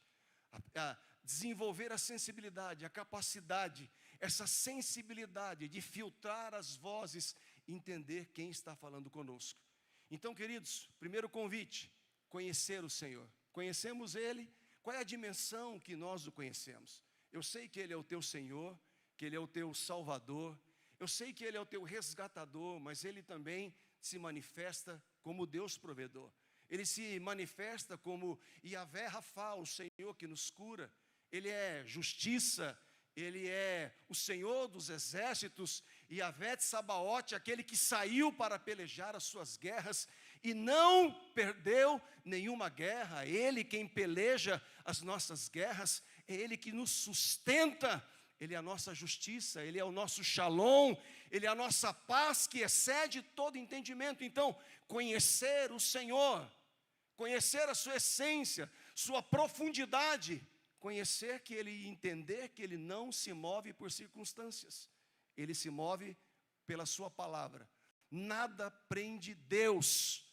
a desenvolver a sensibilidade, a capacidade, essa sensibilidade de filtrar as vozes e entender quem está falando conosco. Então, queridos, primeiro convite, conhecer o Senhor. Conhecemos Ele, qual é a dimensão que nós o conhecemos? Eu sei que Ele é o teu Senhor, que Ele é o teu Salvador, eu sei que Ele é o teu resgatador, mas Ele também se manifesta como Deus provedor. Ele se manifesta como Yahvé Rafá, o Senhor que nos cura. Ele é justiça, Ele é o Senhor dos exércitos, Yahvé Tsabaote, aquele que saiu para pelejar as suas guerras e não perdeu nenhuma guerra. Ele quem peleja as nossas guerras, é Ele que nos sustenta. Ele é a nossa justiça, Ele é o nosso shalom, Ele é a nossa paz que excede todo entendimento. Então, conhecer o Senhor, conhecer a sua essência, sua profundidade, conhecer que Ele, entender que Ele não se move por circunstâncias, Ele se move pela sua palavra. Nada prende Deus,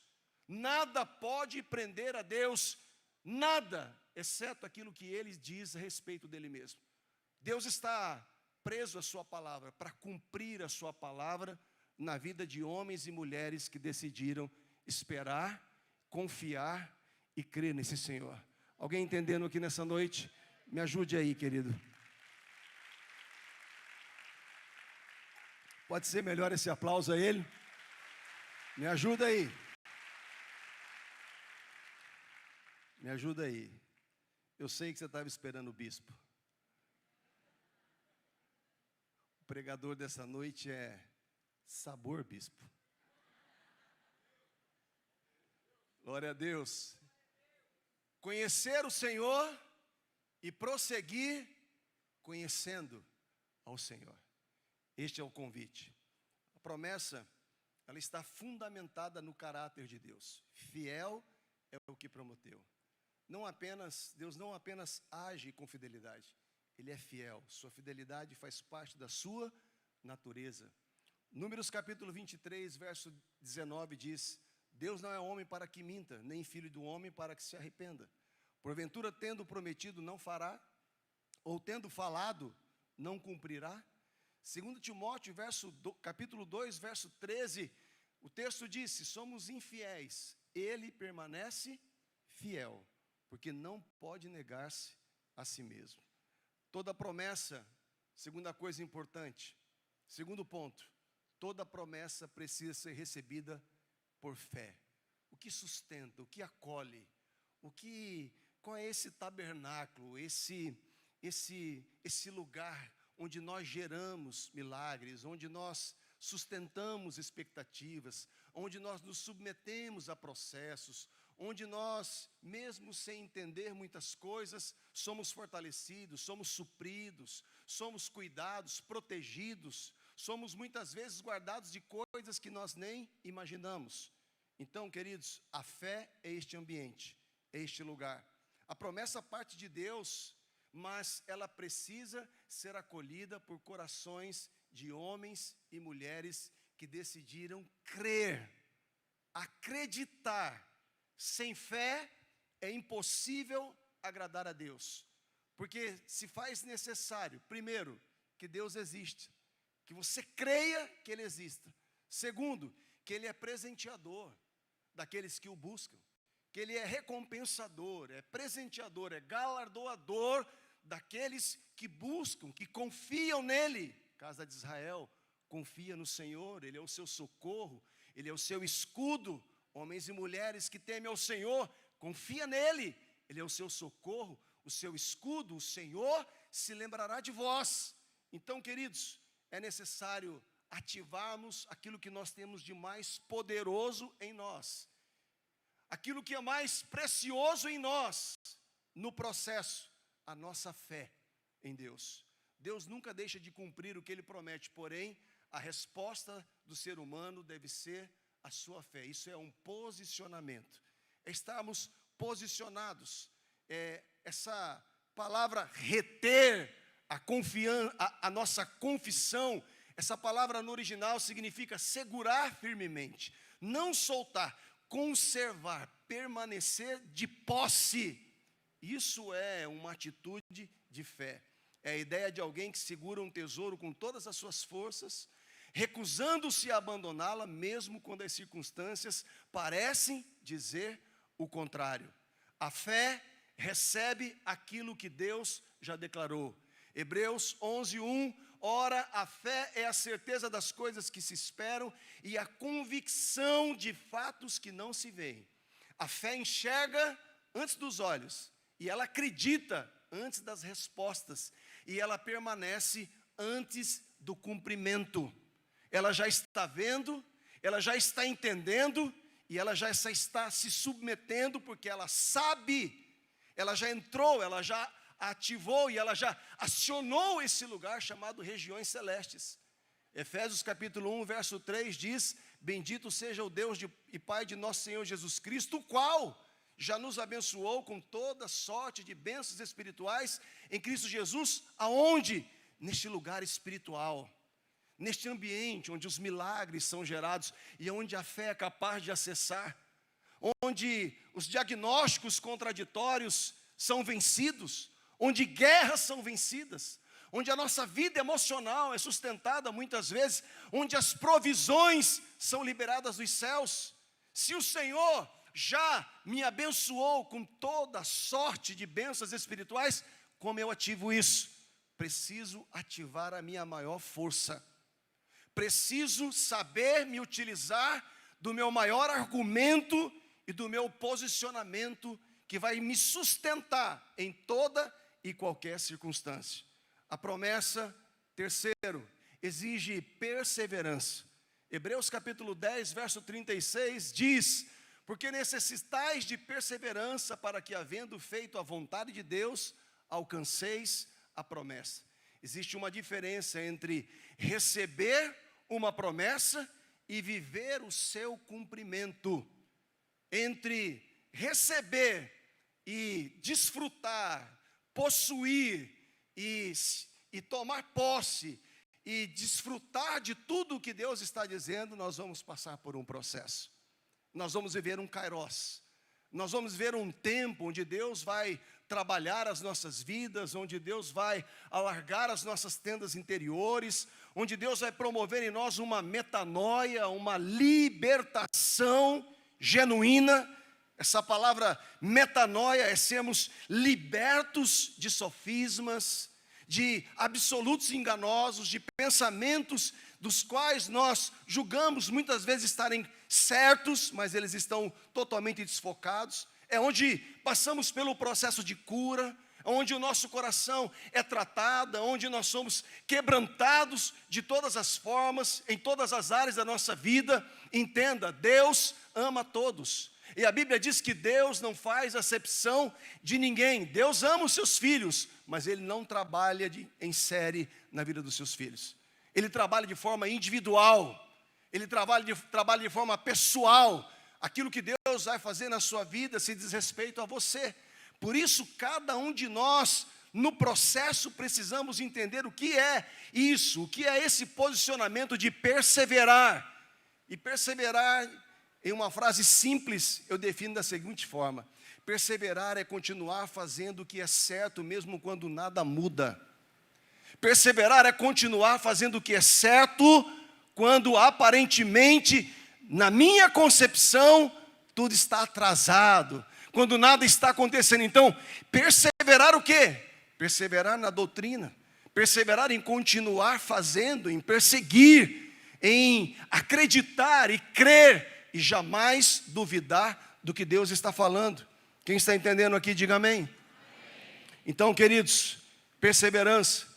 nada pode prender a Deus, nada, exceto aquilo que Ele diz a respeito dEle mesmo. Deus está preso à sua palavra, para cumprir a sua palavra na vida de homens e mulheres que decidiram esperar, confiar e crer nesse Senhor. Alguém entendendo aqui nessa noite? Me ajude aí, querido. Pode ser melhor esse aplauso a Ele? Me ajuda aí. Me ajuda aí. Eu sei que você estava esperando o bispo. O pregador dessa noite é Sabor Bispo. Glória a Deus. Conhecer o Senhor e prosseguir conhecendo ao Senhor. Este é o convite. A promessa, ela está fundamentada no caráter de Deus. Fiel é o que prometeu. Deus não apenas age com fidelidade, Ele é fiel. Sua fidelidade faz parte da sua natureza. Números capítulo 23, verso 19 diz: Deus não é homem para que minta, nem filho do homem para que se arrependa. Porventura, tendo prometido, não fará? Ou tendo falado, não cumprirá? 2 Timóteo, capítulo 2, verso 13, o texto diz: se somos infiéis, Ele permanece fiel, porque não pode negar-se a si mesmo. Toda promessa, segunda coisa importante, segundo ponto, toda promessa precisa ser recebida por fé. O que sustenta, o que acolhe, qual é esse tabernáculo, esse lugar onde nós geramos milagres, onde nós sustentamos expectativas, onde nós nos submetemos a processos, onde nós, mesmo sem entender muitas coisas, somos fortalecidos, somos supridos, somos cuidados, protegidos, somos muitas vezes guardados de coisas que nós nem imaginamos. Então, queridos, a fé é este ambiente, é este lugar. A promessa parte de Deus, mas ela precisa ser acolhida por corações de homens e mulheres que decidiram crer, acreditar. Sem fé é impossível agradar a Deus, porque se faz necessário, primeiro, que Deus existe, que você creia que Ele exista. Segundo, que Ele é presenteador daqueles que o buscam, que Ele é recompensador, é presenteador, é galardoador daqueles que buscam, que confiam nele. Casa de Israel confia no Senhor, Ele é o seu socorro, Ele é o seu escudo. Homens e mulheres que temem ao Senhor, confia nele, Ele é o seu socorro, o seu escudo, o Senhor se lembrará de vós. Então, queridos, é necessário ativarmos aquilo que nós temos de mais poderoso em nós, aquilo que é mais precioso em nós, no processo, a nossa fé em Deus. Deus nunca deixa de cumprir o que Ele promete, porém, a resposta do ser humano deve ser a sua fé. Isso é um posicionamento. Estarmos posicionados. Essa palavra reter a confiança, a nossa confissão, essa palavra no original significa segurar firmemente, não soltar, conservar, permanecer de posse. Isso é uma atitude de fé. É a ideia de alguém que segura um tesouro com todas as suas forças, recusando-se a abandoná-la, mesmo quando as circunstâncias parecem dizer o contrário. A fé recebe aquilo que Deus já declarou. Hebreus 11:1, ora, a fé é a certeza das coisas que se esperam e a convicção de fatos que não se veem. A fé enxerga antes dos olhos e ela acredita antes das respostas e ela permanece antes do cumprimento. Ela já está vendo, ela já está entendendo e ela já está se submetendo porque ela sabe, ela já entrou, ela já ativou e ela já acionou esse lugar chamado regiões celestes. Efésios capítulo 1, verso 3 diz: bendito seja o Deus e Pai de nosso Senhor Jesus Cristo, o qual já nos abençoou com toda sorte de bênçãos espirituais em Cristo Jesus, aonde? Neste lugar espiritual, neste ambiente onde os milagres são gerados e onde a fé é capaz de acessar, onde os diagnósticos contraditórios são vencidos, onde guerras são vencidas, onde a nossa vida emocional é sustentada muitas vezes, onde as provisões são liberadas dos céus. Se o Senhor já me abençoou com toda sorte de bênçãos espirituais, como eu ativo isso? Preciso ativar a minha maior força. Preciso saber me utilizar do meu maior argumento e do meu posicionamento que vai me sustentar em toda e qualquer circunstância. A promessa, terceiro, exige perseverança. Hebreus capítulo 10, verso 36 diz: porque necessitais de perseverança para que, havendo feito a vontade de Deus, alcanceis a promessa. Existe uma diferença entre receber uma promessa e viver o seu cumprimento. Entre receber e desfrutar, possuir e tomar posse e desfrutar de tudo o que Deus está dizendo, nós vamos passar por um processo. Nós vamos viver um kairos. Nós vamos ver um tempo onde Deus vai trabalhar as nossas vidas, onde Deus vai alargar as nossas tendas interiores, onde Deus vai promover em nós uma metanoia, uma libertação genuína. Essa palavra metanoia é sermos libertos de sofismas, de absolutos enganosos, de pensamentos dos quais nós julgamos muitas vezes estarem certos, mas eles estão totalmente desfocados. É onde passamos pelo processo de cura, onde o nosso coração é tratado, onde nós somos quebrantados de todas as formas, em todas as áreas da nossa vida. Entenda, Deus ama todos. E a Bíblia diz que Deus não faz acepção de ninguém. Deus ama os seus filhos, mas Ele não trabalha em série na vida dos seus filhos. Ele trabalha de forma individual. Ele trabalha de forma pessoal. Aquilo que Deus vai fazer na sua vida se diz respeito a você. Por isso, cada um de nós, no processo, precisamos entender o que é isso, o que é esse posicionamento de perseverar. E perseverar, em uma frase simples, eu defino da seguinte forma: perseverar é continuar fazendo o que é certo, mesmo quando nada muda. Perseverar é continuar fazendo o que é certo, quando aparentemente, na minha concepção, tudo está atrasado, quando nada está acontecendo. Então, perseverar o quê? Perseverar na doutrina, perseverar em continuar fazendo, em perseguir, em acreditar e crer, e jamais duvidar do que Deus está falando. Quem está entendendo aqui, diga amém. Então, queridos, perseverança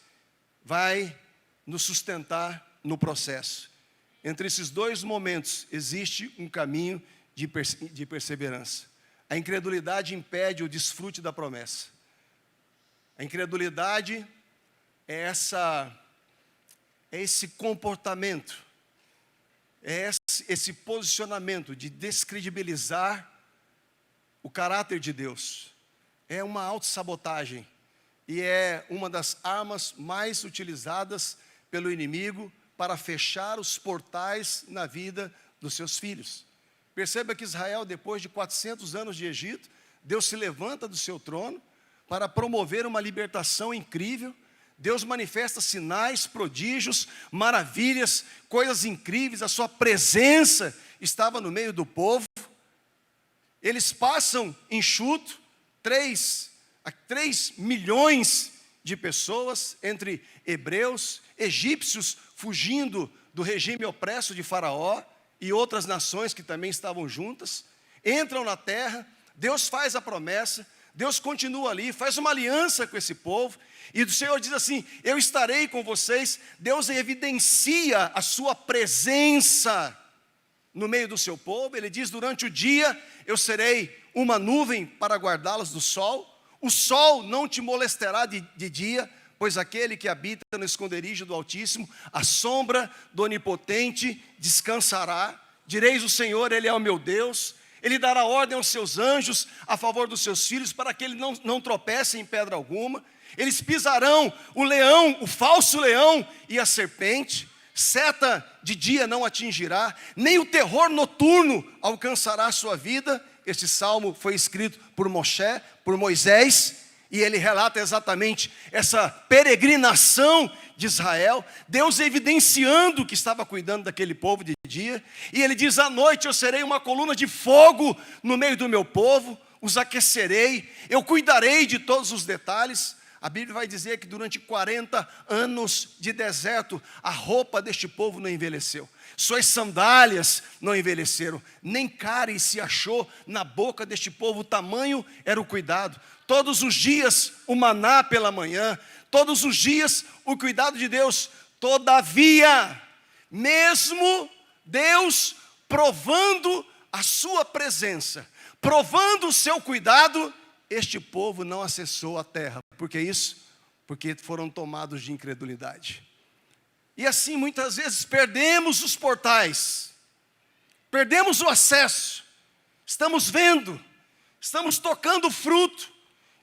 vai nos sustentar no processo. Entre esses dois momentos existe um caminho de perseverança. A incredulidade impede o desfrute da promessa. A incredulidade é esse comportamento, é esse posicionamento de descredibilizar o caráter de Deus. É uma autossabotagem e é uma das armas mais utilizadas pelo inimigo para fechar os portais na vida dos seus filhos. Perceba que Israel, depois de 400 anos de Egito, Deus se levanta do seu trono para promover uma libertação incrível. Deus manifesta sinais, prodígios, maravilhas, coisas incríveis. A sua presença estava no meio do povo. Eles passam enxuto, 3 milhões de pessoas, entre hebreus, egípcios fugindo do regime opresso de Faraó e outras nações que também estavam juntas, entram na terra, Deus faz a promessa, Deus continua ali, faz uma aliança com esse povo, e o Senhor diz assim: eu estarei com vocês. Deus evidencia a sua presença no meio do seu povo. Ele diz: durante o dia eu serei uma nuvem para guardá-los do sol, o sol não te molestará de dia, pois aquele que habita no esconderijo do Altíssimo, a sombra do Onipotente descansará. Direis: o Senhor, Ele é o meu Deus, Ele dará ordem aos seus anjos a favor dos seus filhos, para que ele não tropece em pedra alguma. Eles pisarão o leão, o falso leão e a serpente. Seta de dia não atingirá, nem o terror noturno alcançará a sua vida. Este salmo foi escrito por Moisés, e ele relata exatamente essa peregrinação de Israel, Deus evidenciando que estava cuidando daquele povo de dia. E ele diz: à noite eu serei uma coluna de fogo no meio do meu povo, os aquecerei, eu cuidarei de todos os detalhes. A Bíblia vai dizer que durante 40 anos de deserto, a roupa deste povo não envelheceu, suas sandálias não envelheceram, nem cárie se achou na boca deste povo. O tamanho era o cuidado. Todos os dias o maná pela manhã, todos os dias o cuidado de Deus. Todavia, mesmo Deus provando a sua presença, provando o seu cuidado, este povo não acessou a terra. Por que isso? Porque foram tomados de incredulidade. E assim muitas vezes perdemos os portais, perdemos o acesso. Estamos vendo, estamos tocando fruto,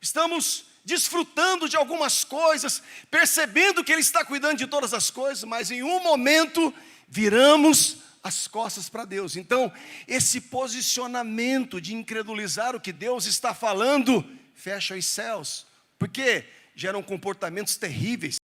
estamos desfrutando de algumas coisas, percebendo que Ele está cuidando de todas as coisas, mas em um momento viramos as costas para Deus. Então, esse posicionamento de incredulizar o que Deus está falando, fecha os céus, porque geram comportamentos terríveis,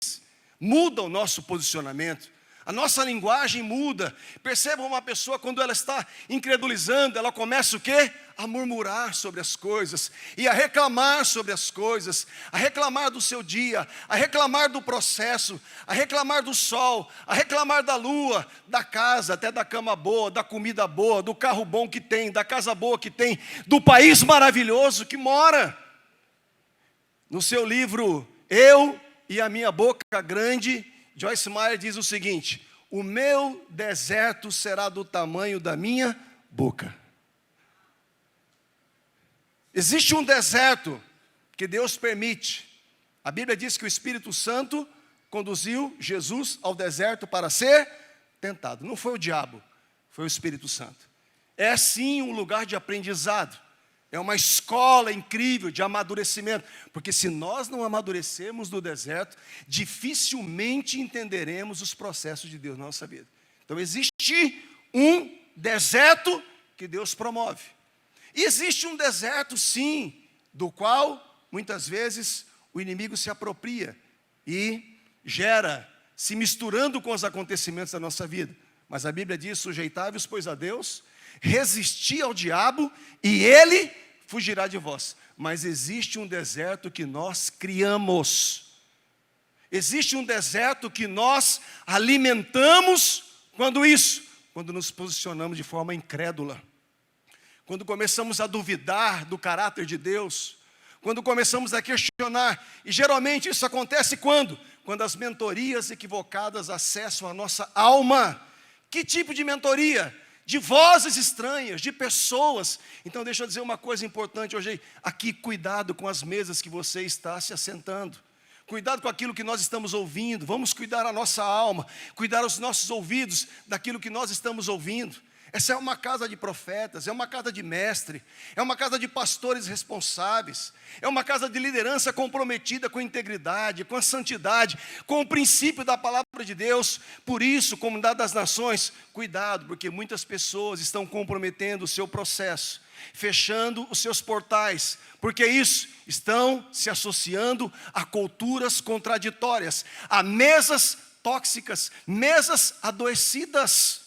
muda o nosso posicionamento, a nossa linguagem muda. Perceba uma pessoa, quando ela está incredulizando, ela começa o quê? A murmurar sobre as coisas, e a reclamar sobre as coisas, a reclamar do seu dia, a reclamar do processo, a reclamar do sol, a reclamar da lua, da casa, até da cama boa, da comida boa, do carro bom que tem, da casa boa que tem, do país maravilhoso que mora. No seu livro Eu e a Minha Boca Grande, Joyce Meyer diz o seguinte: o meu deserto será do tamanho da minha boca. Existe um deserto que Deus permite. A Bíblia diz que o Espírito Santo conduziu Jesus ao deserto para ser tentado. Não foi o diabo, foi o Espírito Santo. É sim um lugar de aprendizado. É uma escola incrível de amadurecimento, porque se nós não amadurecermos no deserto, dificilmente entenderemos os processos de Deus na nossa vida. Então existe um deserto que Deus promove. E existe um deserto, sim, do qual muitas vezes o inimigo se apropria e gera, se misturando com os acontecimentos da nossa vida. Mas a Bíblia diz: sujeitai-vos, pois, a Deus, resisti ao diabo e ele fugirá de vós. Mas existe um deserto que nós criamos. Existe um deserto que nós alimentamos. Quando isso? Quando nos posicionamos de forma incrédula. Quando começamos a duvidar do caráter de Deus. Quando começamos a questionar. E geralmente isso acontece quando? Quando as mentorias equivocadas acessam a nossa alma. Que tipo de mentoria? de vozes estranhas, de pessoas. Então deixa eu dizer uma coisa importante hoje aqui, cuidado com as mesas que você está se assentando. Cuidado com aquilo que nós estamos ouvindo. Vamos cuidar a nossa alma, cuidar os nossos ouvidos daquilo que nós estamos ouvindo. Essa é uma casa de profetas, é uma casa de mestre, é uma casa de pastores responsáveis, é uma casa de liderança comprometida com a integridade, com a santidade, com o princípio da palavra de Deus. Por isso, comunidade das nações, cuidado, porque muitas pessoas estão comprometendo o seu processo, fechando os seus portais. Porque isso, estão se associando a culturas contraditórias, a mesas tóxicas, mesas adoecidas,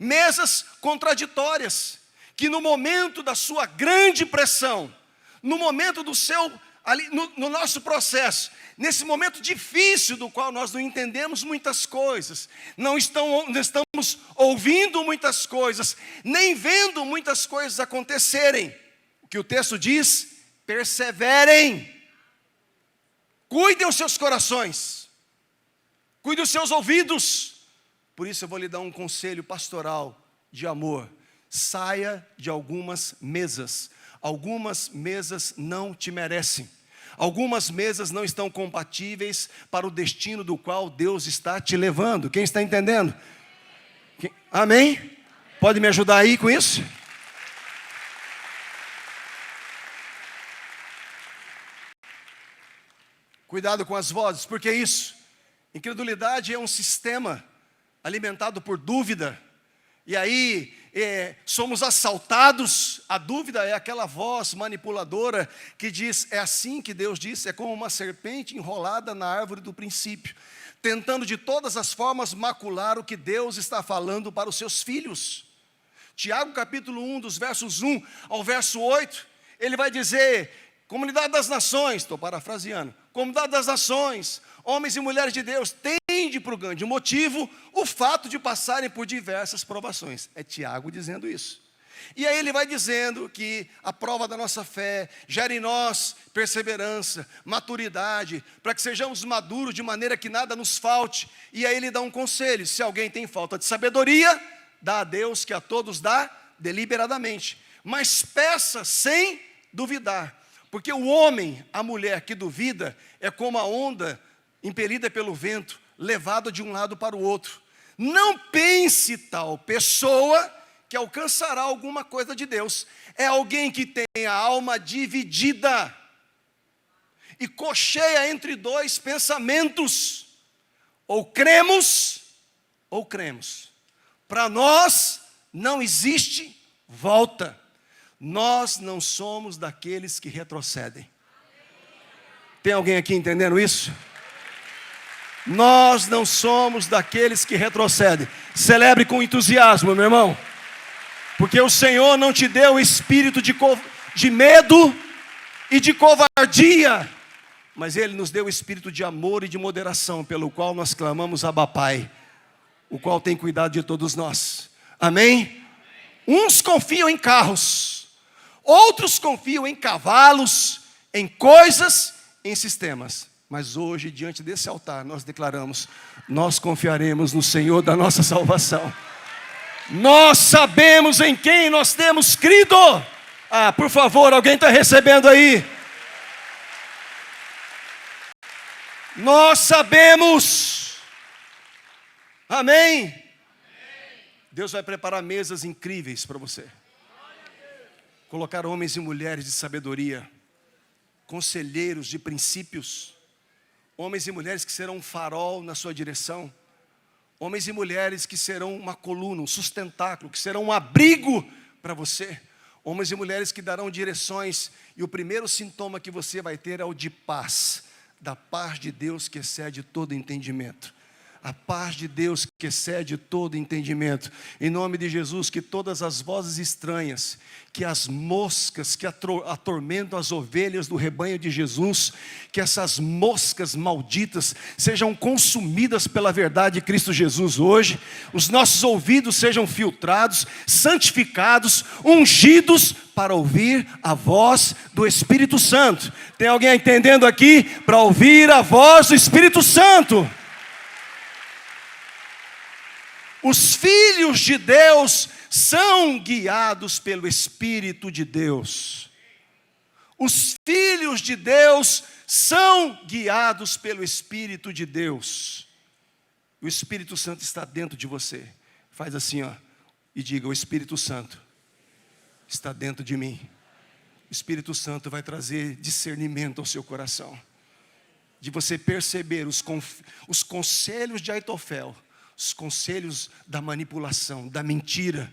mesas contraditórias, que no momento da sua grande pressão, no momento do seu, ali, no nosso processo, nesse momento difícil do qual nós não entendemos muitas coisas, não estamos ouvindo muitas coisas, nem vendo muitas coisas acontecerem, o que o texto diz, perseverem, cuidem os seus corações, cuidem os seus ouvidos. Por isso eu vou lhe dar um conselho pastoral de amor. Saia de algumas mesas. Algumas mesas não te merecem. Algumas mesas não estão compatíveis para o destino do qual Deus está te levando. Quem está entendendo? Amém? Pode me ajudar aí com isso? Cuidado com as vozes, porque isso, incredulidade é um sistema alimentado por dúvida, e aí somos assaltados. A dúvida é aquela voz manipuladora que diz, é assim que Deus disse, é como uma serpente enrolada na árvore do princípio, tentando de todas as formas macular o que Deus está falando para os seus filhos. Tiago capítulo 1, dos versos 1 ao verso 8, ele vai dizer, comunidade das nações, estou parafraseando, comunidade das nações, homens e mulheres de Deus, tende por grande motivo o fato de passarem por diversas provações. É Tiago dizendo isso. E aí ele vai dizendo que a prova da nossa fé gera em nós perseverança, maturidade, para que sejamos maduros de maneira que nada nos falte. E aí ele dá um conselho, se alguém tem falta de sabedoria, dá a Deus que a todos dá deliberadamente. Mas peça sem duvidar, porque o homem, a mulher que duvida, é como a onda impelida pelo vento, levada de um lado para o outro. Não pense tal pessoa que alcançará alguma coisa de Deus. É alguém que tem a alma dividida e cocheia entre dois pensamentos. Ou cremos, ou cremos. Para nós não existe volta. Nós não somos daqueles que retrocedem. Tem alguém aqui entendendo isso? Nós não somos daqueles que retrocedem. Celebre com entusiasmo, meu irmão. Porque o Senhor não te deu espírito de medo e de covardia, mas Ele nos deu espírito de amor e de moderação, pelo qual nós clamamos Abba Pai, o qual tem cuidado de todos nós. Amém? Uns confiam em carros, outros confiam em cavalos, em coisas, em sistemas. Mas hoje, diante desse altar, nós declaramos, nós confiaremos no Senhor da nossa salvação. Nós sabemos em quem nós temos crido. Ah, por favor, alguém está recebendo aí? Nós sabemos. Amém? Deus vai preparar mesas incríveis para você. Colocar homens e mulheres de sabedoria, conselheiros de princípios, homens e mulheres que serão um farol na sua direção, homens e mulheres que serão uma coluna, um sustentáculo, que serão um abrigo para você, homens e mulheres que darão direções, e o primeiro sintoma que você vai ter é o de paz, da paz de Deus que excede todo entendimento. A paz de Deus que excede todo entendimento. Em nome de Jesus, que todas as vozes estranhas, que as moscas que atormentam as ovelhas do rebanho de Jesus, que essas moscas malditas sejam consumidas pela verdade de Cristo Jesus hoje. Os nossos ouvidos sejam filtrados, santificados, ungidos para ouvir a voz do Espírito Santo. Tem alguém entendendo aqui? Para ouvir a voz do Espírito Santo. Os filhos de Deus são guiados pelo Espírito de Deus. Os filhos de Deus são guiados pelo Espírito de Deus. O Espírito Santo está dentro de você. Faz assim, ó, e diga: o Espírito Santo está dentro de mim. O Espírito Santo vai trazer discernimento ao seu coração, de você perceber os conselhos de Aitofel, os conselhos da manipulação, da mentira,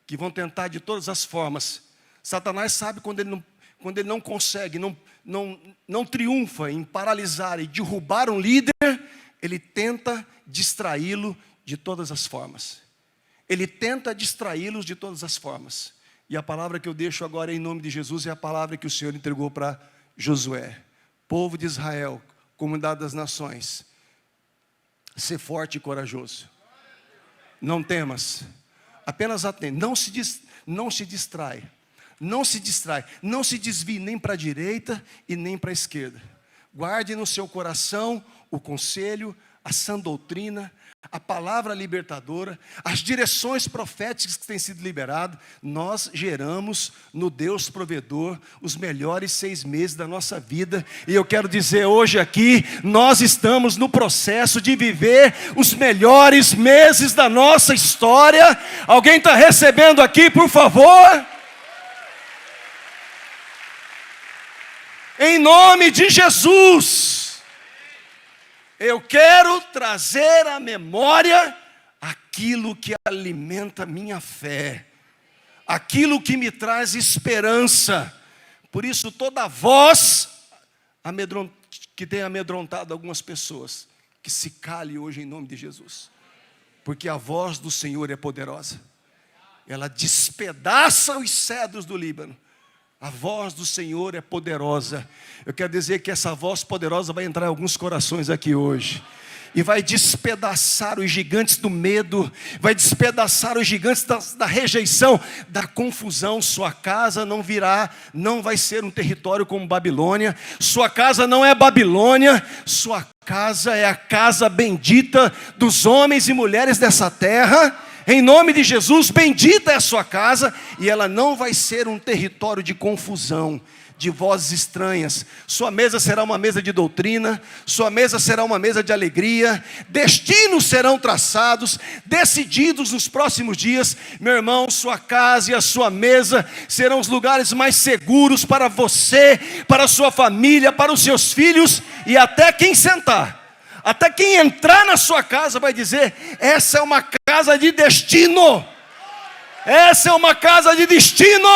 que vão tentar de todas as formas. Satanás sabe quando ele não consegue, não triunfa em paralisar e derrubar um líder, ele tenta distraí-lo de todas as formas. Ele tenta distraí-los de todas as formas. E a palavra que eu deixo agora em nome de Jesus é a palavra que o Senhor entregou para Josué. Povo de Israel, comunidade das nações, ser forte e corajoso. Não temas, apenas atende. Não se distrai. Não se distrai, não se desvie nem para a direita e nem para a esquerda. Guarde no seu coração o conselho, a sã doutrina, a palavra libertadora, as direções proféticas que têm sido liberadas. Nós geramos no Deus provedor os melhores 6 meses da nossa vida. E eu quero dizer hoje aqui, nós estamos no processo de viver os melhores meses da nossa história. Alguém está recebendo aqui, por favor? Em nome de Jesus, eu quero trazer à memória aquilo que alimenta minha fé, aquilo que me traz esperança. Por isso, toda voz que tem amedrontado algumas pessoas, que se cale hoje em nome de Jesus, porque a voz do Senhor é poderosa, ela despedaça os cedros do Líbano. A voz do Senhor é poderosa. Eu quero dizer que essa voz poderosa vai entrar em alguns corações aqui hoje, e vai despedaçar os gigantes do medo, vai despedaçar os gigantes da rejeição, da confusão. Sua casa não vai ser um território como Babilônia. Sua casa não é Babilônia, sua casa é a casa bendita dos homens e mulheres dessa terra. Em nome de Jesus, bendita é a sua casa, e ela não vai ser um território de confusão, de vozes estranhas. Sua mesa será uma mesa de doutrina, sua mesa será uma mesa de alegria, destinos serão traçados, decididos nos próximos dias. Meu irmão, sua casa e a sua mesa serão os lugares mais seguros para você, para a sua família, para os seus filhos, e até quem sentar. Até quem entrar na sua casa vai dizer: essa é uma casa de destino. Essa é uma casa de destino.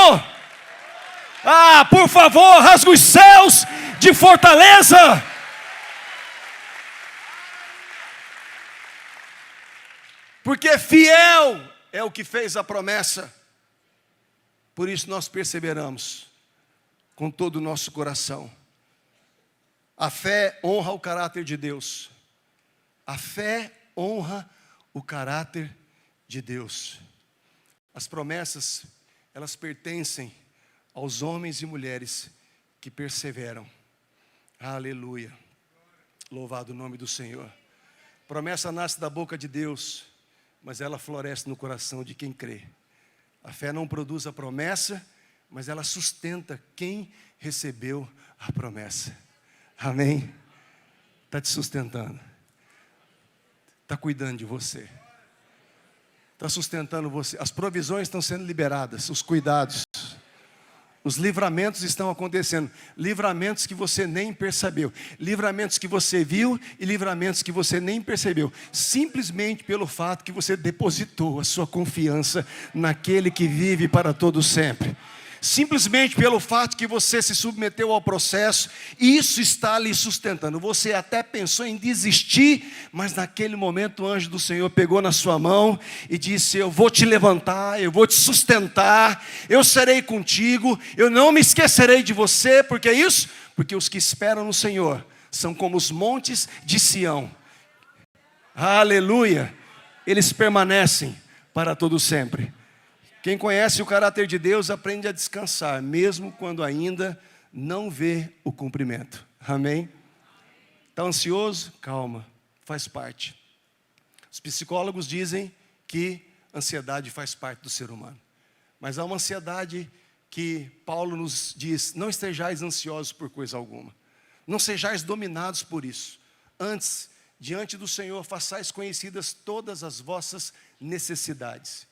Ah, por favor, rasga os céus de fortaleza. Porque fiel é o que fez a promessa. Por isso nós perseveramos com todo o nosso coração. A fé honra o caráter de Deus. A fé honra o caráter de Deus. As promessas, elas pertencem aos homens e mulheres que perseveram. Aleluia. Louvado o nome do Senhor. Promessa nasce da boca de Deus, mas ela floresce no coração de quem crê. A fé não produz a promessa, mas ela sustenta quem recebeu a promessa. Amém? Está te sustentando. Está cuidando de você. Está sustentando você. As provisões estão sendo liberadas, os cuidados. Os livramentos estão acontecendo. Livramentos que você nem percebeu. Livramentos que você viu e livramentos que você nem percebeu. Simplesmente pelo fato que você depositou a sua confiança naquele que vive para todo sempre. Simplesmente pelo fato que você se submeteu ao processo, isso está lhe sustentando. Você até pensou em desistir, mas naquele momento o anjo do Senhor pegou na sua mão e disse: eu vou te levantar, eu vou te sustentar, eu serei contigo, eu não me esquecerei de você. Por que isso? Porque os que esperam no Senhor são como os montes de Sião. Aleluia! Eles permanecem para todo sempre. Quem conhece o caráter de Deus aprende a descansar, mesmo quando ainda não vê o cumprimento. Amém? Está ansioso? Calma, faz parte. Os psicólogos dizem que que ansiedade faz parte do ser humano. Mas há uma ansiedade que Paulo nos diz: não estejais ansiosos por coisa alguma. Não sejais dominados por isso. Antes, diante do Senhor, façais conhecidas todas as vossas necessidades.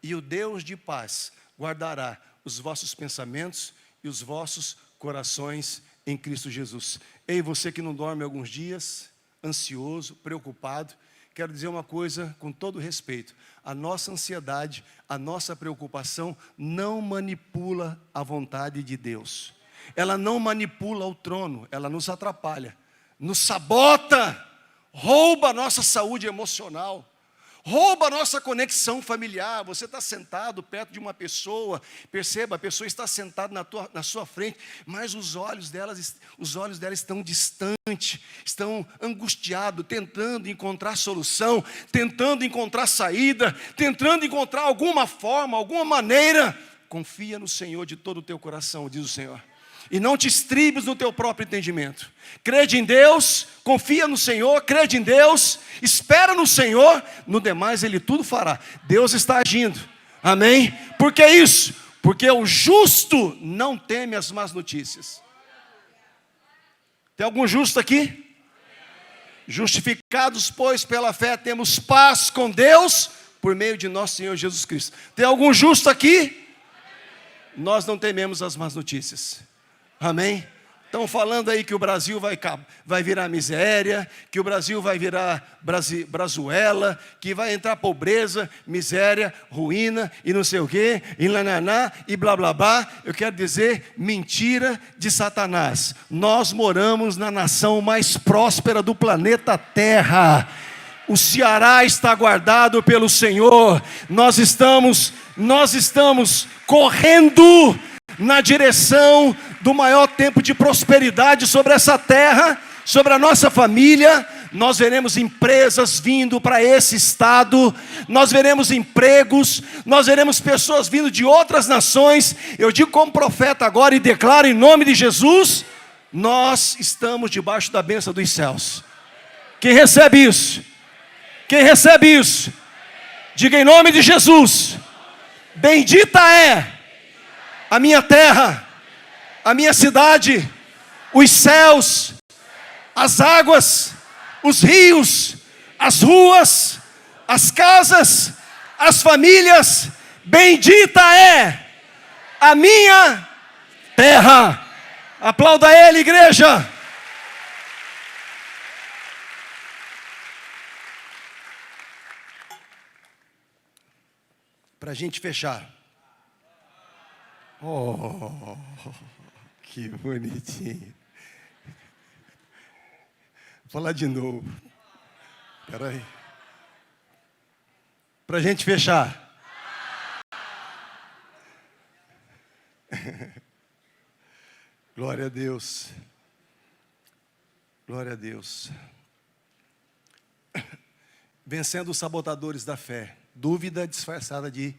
E o Deus de paz guardará os vossos pensamentos e os vossos corações em Cristo Jesus. Ei, você que não dorme alguns dias, ansioso, preocupado, quero dizer uma coisa com todo respeito: a nossa ansiedade, a nossa preocupação não manipula a vontade de Deus. Ela não manipula o trono, ela nos atrapalha, nos sabota, rouba a nossa saúde emocional, rouba a nossa conexão familiar. Você está sentado perto de uma pessoa, perceba, a pessoa está sentada na sua frente, mas os olhos dela estão distantes, estão angustiados, tentando encontrar solução, tentando encontrar saída, tentando encontrar alguma forma, alguma maneira. Confia no Senhor de todo o teu coração, diz o Senhor, e não te estribes no teu próprio entendimento. Crede em Deus, confia no Senhor, crede em Deus, espera no Senhor, no demais Ele tudo fará. Deus está agindo, amém? Por que isso? Porque o justo não teme as más notícias. Tem algum justo aqui? Justificados, pois, pela fé, temos paz com Deus, por meio de nosso Senhor Jesus Cristo. Tem algum justo aqui? Nós não tememos as más notícias. Amém? Estão falando aí que o Brasil vai virar miséria, que o Brasil vai virar brazuela, que vai entrar pobreza, miséria, ruína e não sei o quê, e lananá e blá blá blá. Eu quero dizer, mentira de Satanás. Nós moramos na nação mais próspera do planeta Terra. O Ceará está guardado pelo Senhor. Nós estamos correndo na direção do maior tempo de prosperidade sobre essa terra, sobre a nossa família. Nós veremos empresas vindo para esse estado, nós veremos empregos, nós veremos pessoas vindo de outras nações. Eu digo como profeta agora e declaro em nome de Jesus: nós estamos debaixo da bênção dos céus. Quem recebe isso? Quem recebe isso? Diga em nome de Jesus: bendita é a minha terra, a minha cidade, os céus, as águas, os rios, as ruas, as casas, as famílias. Bendita é a minha terra. Aplauda Ele, igreja. Para a gente fechar. Oh, que bonitinho. Vou falar de novo. Espera aí. Para a gente fechar. Glória a Deus. Glória a Deus. Vencendo os sabotadores da fé. Dúvida disfarçada de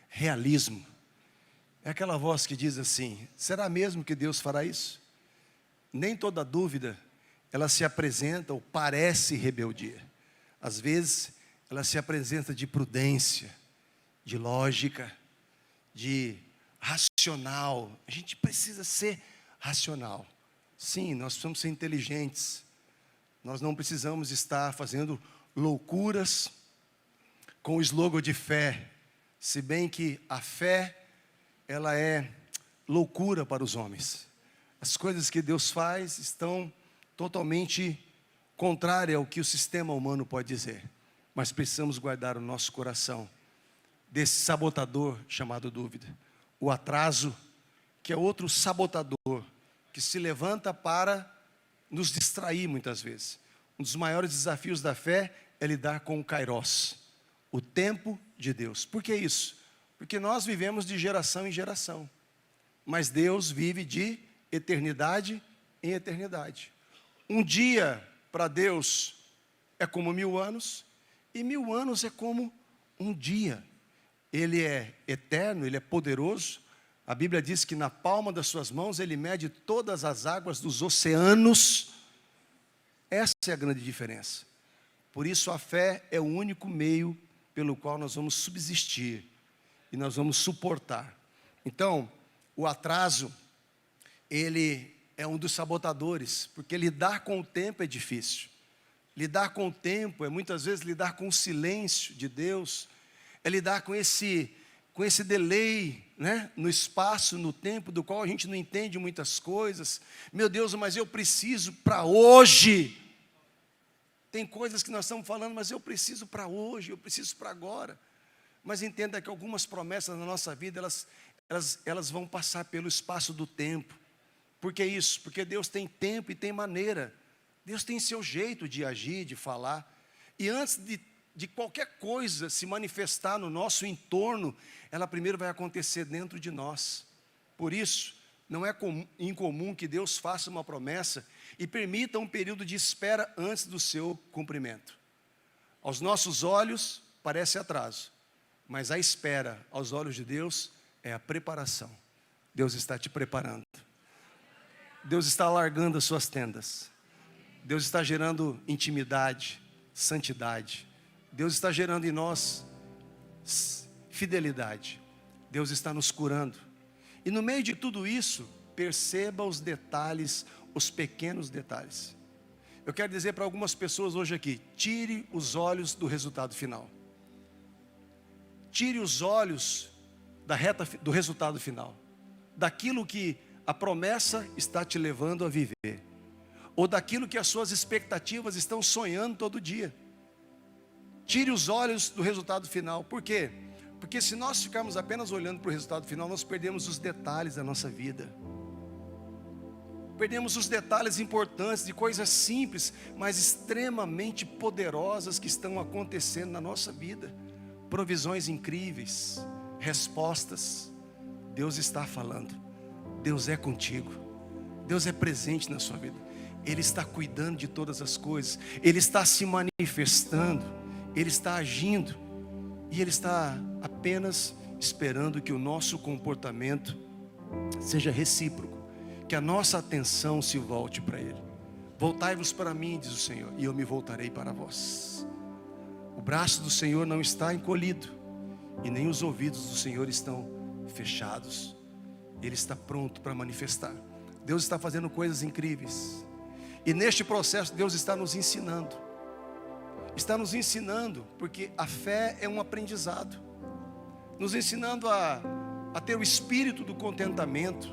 realismo. É aquela voz que diz assim: será mesmo que Deus fará isso? Nem toda dúvida, ela se apresenta ou parece rebeldia. Às vezes, ela se apresenta de prudência, de lógica, de racional. A gente precisa ser racional. Sim, nós precisamos ser inteligentes. Nós não precisamos estar fazendo loucuras com o slogan de fé. Se bem que a fé, ela é loucura para os homens. As coisas que Deus faz estão totalmente contrárias ao que o sistema humano pode dizer. Mas precisamos guardar o nosso coração desse sabotador chamado dúvida. O atraso, que é outro sabotador, que se levanta para nos distrair muitas vezes. Um dos maiores desafios da fé é lidar com o kairos, o tempo de Deus. Por que isso? Porque nós vivemos de geração em geração, mas Deus vive de eternidade em eternidade. Um dia para Deus é como 1000 anos, e 1000 anos é como um dia. Ele é eterno, Ele é poderoso. A Bíblia diz que na palma das suas mãos Ele mede todas as águas dos oceanos. Essa é a grande diferença. Por isso a fé é o único meio pelo qual nós vamos subsistir e nós vamos suportar. Então, o atraso, ele é um dos sabotadores, porque lidar com o tempo é difícil. Lidar com o tempo é muitas vezes lidar com o silêncio de Deus, é lidar com esse delay, né? No espaço, no tempo, do qual a gente não entende muitas coisas. Meu Deus, mas eu preciso para hoje. Tem coisas que nós estamos falando, mas eu preciso para hoje, eu preciso para agora. Mas entenda que algumas promessas na nossa vida, elas vão passar pelo espaço do tempo. Por que isso? Porque Deus tem tempo e tem maneira. Deus tem seu jeito de agir, de falar. E antes de qualquer coisa se manifestar no nosso entorno, ela primeiro vai acontecer dentro de nós. Por isso, não é incomum que Deus faça uma promessa e permita um período de espera antes do seu cumprimento. Aos nossos olhos, parece atraso, mas a espera, aos olhos de Deus, é a preparação. Deus está te preparando. Deus está alargando as suas tendas. Deus está gerando intimidade, santidade. Deus está gerando em nós fidelidade. Deus está nos curando. E no meio de tudo isso, perceba os detalhes, os pequenos detalhes. Eu quero dizer para algumas pessoas hoje aqui, tire os olhos do resultado final. Tire os olhos do resultado final. Daquilo que a promessa está te levando a viver. Ou daquilo que as suas expectativas estão sonhando todo dia. Tire os olhos do resultado final. Por quê? Porque se nós ficarmos apenas olhando para o resultado final, nós perdemos os detalhes da nossa vida. Perdemos os detalhes importantes de coisas simples, mas extremamente poderosas que estão acontecendo na nossa vida. Provisões incríveis, respostas. Deus está falando. Deus é contigo. Deus é presente na sua vida. Ele está cuidando de todas as coisas. Ele está se manifestando. Ele está agindo. E Ele está apenas esperando que o nosso comportamento seja recíproco. Que a nossa atenção se volte para Ele. Voltai-vos para mim, diz o Senhor, e eu me voltarei para vós. O braço do Senhor não está encolhido, e nem os ouvidos do Senhor estão fechados. Ele está pronto para manifestar. Deus está fazendo coisas incríveis. E neste processo Deus está nos ensinando. Está nos ensinando, porque a fé é um aprendizado. Nos ensinando a ter o espírito do contentamento.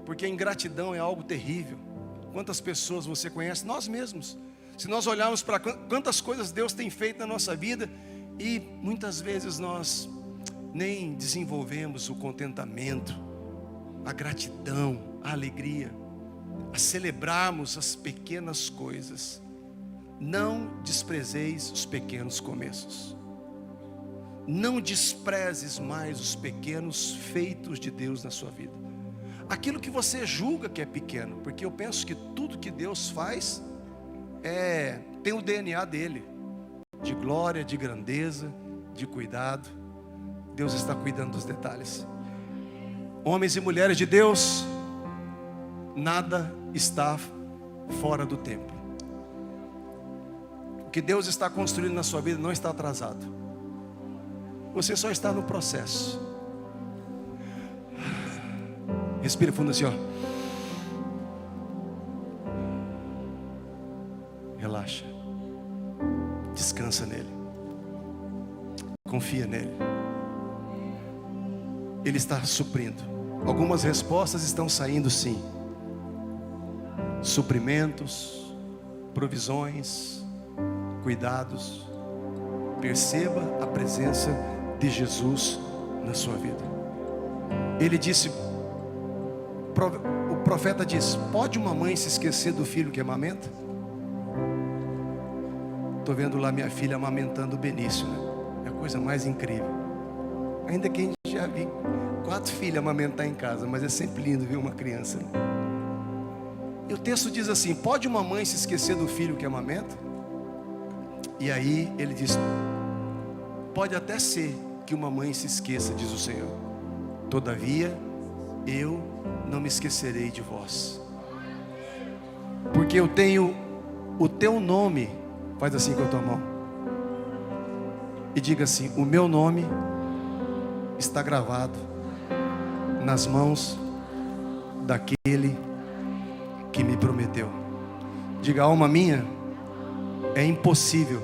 Porque a ingratidão é algo terrível. Quantas pessoas você conhece? Nós mesmos. Se nós olharmos para quantas coisas Deus tem feito na nossa vida, e muitas vezes nós nem desenvolvemos o contentamento, a gratidão, a alegria, a celebrarmos as pequenas coisas. Não desprezeis os pequenos começos. Não desprezes mais os pequenos feitos de Deus na sua vida. Aquilo que você julga que é pequeno, porque eu penso que tudo que Deus faz tem o DNA dele, de glória, de grandeza, de cuidado. Deus está cuidando dos detalhes. Homens e mulheres de Deus, nada está fora do tempo. O que Deus está construindo na sua vida não está atrasado. Você só está no processo. Respira fundo assim, ó. Relaxa. Descansa nele. Confia nele. Ele está suprindo. Algumas respostas estão saindo, sim. Suprimentos, provisões, cuidados. Perceba a presença de Jesus na sua vida. Ele disse, o profeta diz: pode uma mãe se esquecer do filho que amamenta? Estou vendo lá minha filha amamentando o Benício, né? É a coisa mais incrível. Ainda que a gente já viu 4 filhas amamentar em casa, mas é sempre lindo ver uma criança, né? E o texto diz assim: pode uma mãe se esquecer do filho que amamenta? E aí ele diz: pode até ser que uma mãe se esqueça, diz o Senhor. Todavia, eu não me esquecerei de vós. Porque eu tenho o teu nome. Faz assim com a tua mão. e diga assim: o meu nome está gravado nas mãos daquele que me prometeu. Diga: alma minha, é impossível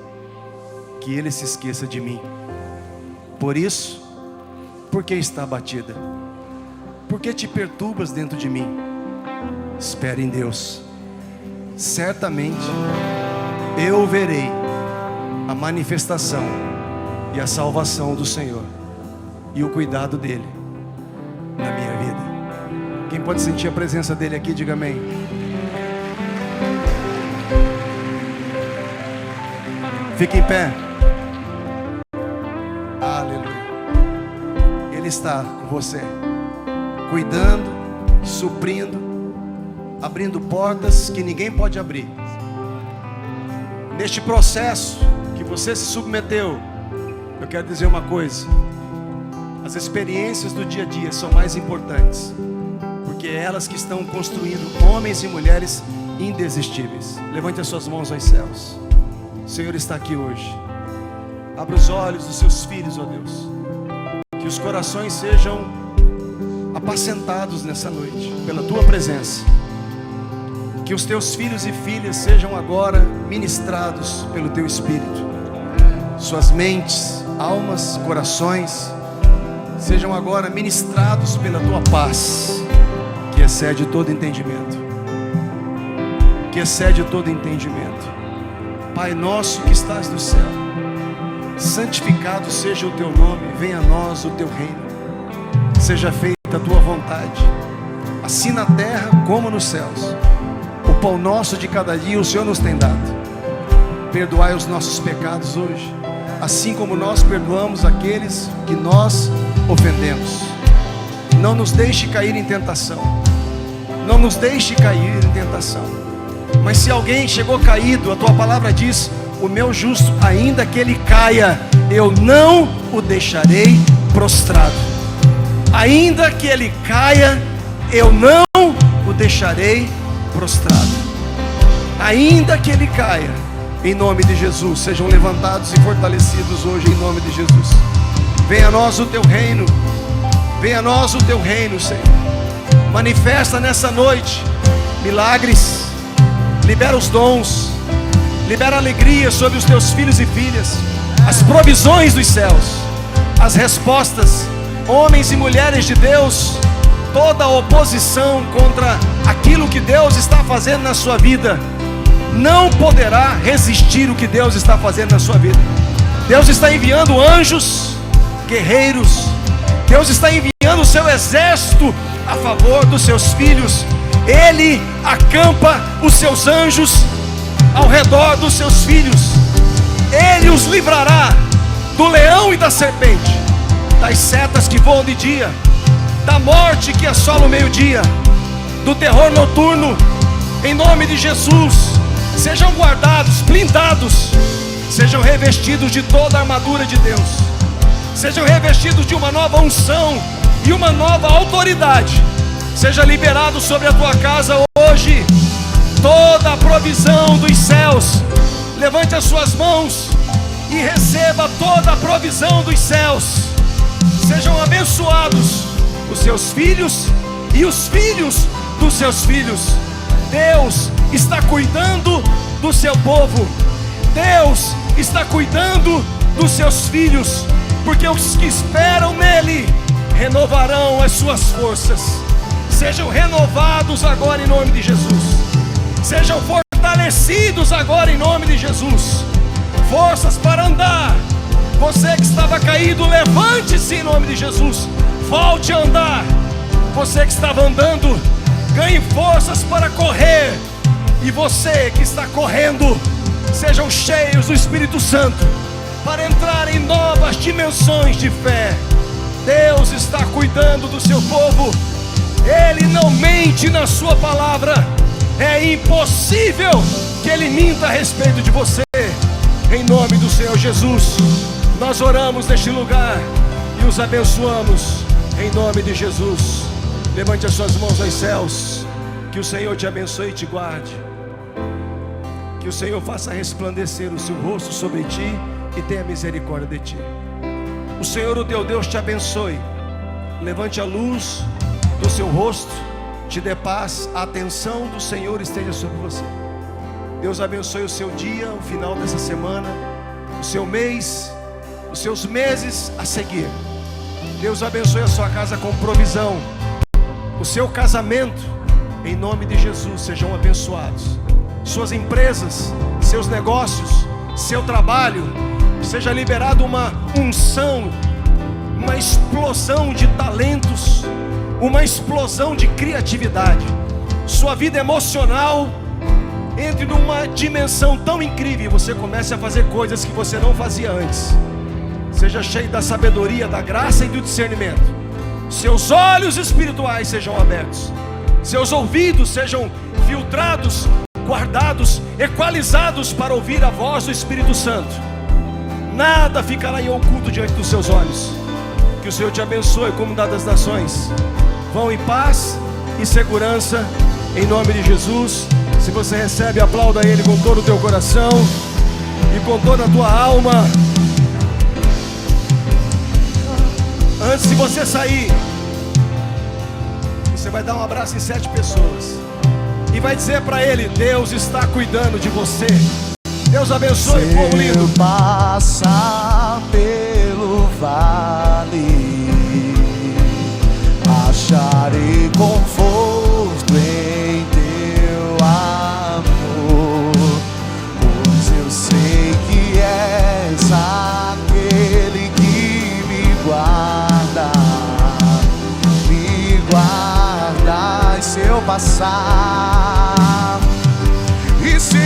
que ele se esqueça de mim. Por isso, por que está abatida? Por que te perturbas dentro de mim? Espere em Deus. Certamente eu verei a manifestação e a salvação do Senhor e o cuidado dele na minha vida. Quem pode sentir a presença dele aqui, diga amém. Fique em pé. Aleluia. Ele está com você, cuidando, suprindo, abrindo portas que ninguém pode abrir. Neste processo que você se submeteu, eu quero dizer uma coisa: as experiências do dia a dia são mais importantes, porque é elas que estão construindo homens e mulheres indesistíveis. Levante as suas mãos aos céus. O Senhor está aqui hoje. Abra os olhos dos seus filhos, ó Deus. Que os corações sejam apacentados nessa noite pela tua presença. Que os teus filhos e filhas sejam agora ministrados pelo teu Espírito. Suas mentes, almas, corações sejam agora ministrados pela tua paz, que excede todo entendimento. Que excede todo entendimento. Pai nosso que estás no céu, santificado seja o teu nome. Venha a nós o teu reino. Seja feita a tua vontade, assim na terra como nos céus. O pão nosso de cada dia o Senhor nos tem dado. Perdoai os nossos pecados hoje, assim como nós perdoamos aqueles que nós ofendemos. Não nos deixe cair em tentação. Não nos deixe cair em tentação. Mas se alguém chegou caído, a tua palavra diz: o meu justo, ainda que ele caia, eu não o deixarei prostrado. Ainda que ele caia, eu não o deixarei prostrado. Ainda que ele caia, em nome de Jesus, sejam levantados e fortalecidos hoje, em nome de Jesus. Venha a nós o teu reino. Venha a nós o teu reino, Senhor. Manifesta nessa noite milagres. Libera os dons. Libera alegria sobre os teus filhos e filhas. As provisões dos céus. As respostas. Homens e mulheres de Deus. Toda a oposição contra aquilo que Deus está fazendo na sua vida não poderá resistir o que Deus está fazendo na sua vida. Deus está enviando anjos, guerreiros. Deus está enviando o seu exército a favor dos seus filhos. Ele acampa os seus anjos ao redor dos seus filhos. Ele os livrará do leão e da serpente, das setas que voam de dia, da morte que assola o meio-dia, do terror noturno. Em nome de Jesus, sejam guardados, blindados, sejam revestidos de toda a armadura de Deus, sejam revestidos de uma nova unção e uma nova autoridade. Seja liberado sobre a tua casa hoje toda a provisão dos céus. Levante as suas mãos e receba toda a provisão dos céus. Sejam abençoados os seus filhos e os filhos dos seus filhos. Deus está cuidando do seu povo. Deus está cuidando dos seus filhos, porque os que esperam nele renovarão as suas forças. Sejam renovados agora em nome de Jesus. Sejam fortalecidos agora em nome de Jesus. Forças para andar. Você que estava caído, levante-se em nome de Jesus. Volte a andar. Você que estava andando, ganhe forças para correr. E você que está correndo, sejam cheios do Espírito Santo para entrar em novas dimensões de fé. Deus está cuidando do seu povo. Ele não mente na sua palavra. É impossível que ele minta a respeito de você. Em nome do Senhor Jesus, nós oramos neste lugar e os abençoamos em nome de Jesus. Levante as suas mãos aos céus. Que o Senhor te abençoe e te guarde. Que o Senhor faça resplandecer o seu rosto sobre ti e tenha misericórdia de ti. O Senhor, o teu Deus, te abençoe. Levante a luz do seu rosto, te dê paz, a atenção do Senhor esteja sobre você. Deus abençoe o seu dia, o final dessa semana, o seu mês, os seus meses a seguir. Deus abençoe a sua casa com provisão. O seu casamento, em nome de Jesus, sejam abençoados. Suas empresas, seus negócios, seu trabalho, seja liberado uma unção, uma explosão de talentos, uma explosão de criatividade. Sua vida emocional entre numa dimensão tão incrível, você comece a fazer coisas que você não fazia antes. Seja cheio da sabedoria, da graça e do discernimento. Seus olhos espirituais sejam abertos, seus ouvidos sejam filtrados, guardados, equalizados para ouvir a voz do Espírito Santo. Nada ficará em oculto diante dos seus olhos. Que o Senhor te abençoe, comunidade das nações. Vão em paz e segurança, em nome de Jesus. Se você recebe, aplauda Ele com todo o teu coração e com toda a tua alma. Antes de você sair, você vai dar um abraço em 7 pessoas e vai dizer para ele: Deus está cuidando de você. Deus abençoe, povo lindo. Passar pelo vale, acharei conforto em teu amor, pois eu sei que és aquele que me guarda se eu passar e se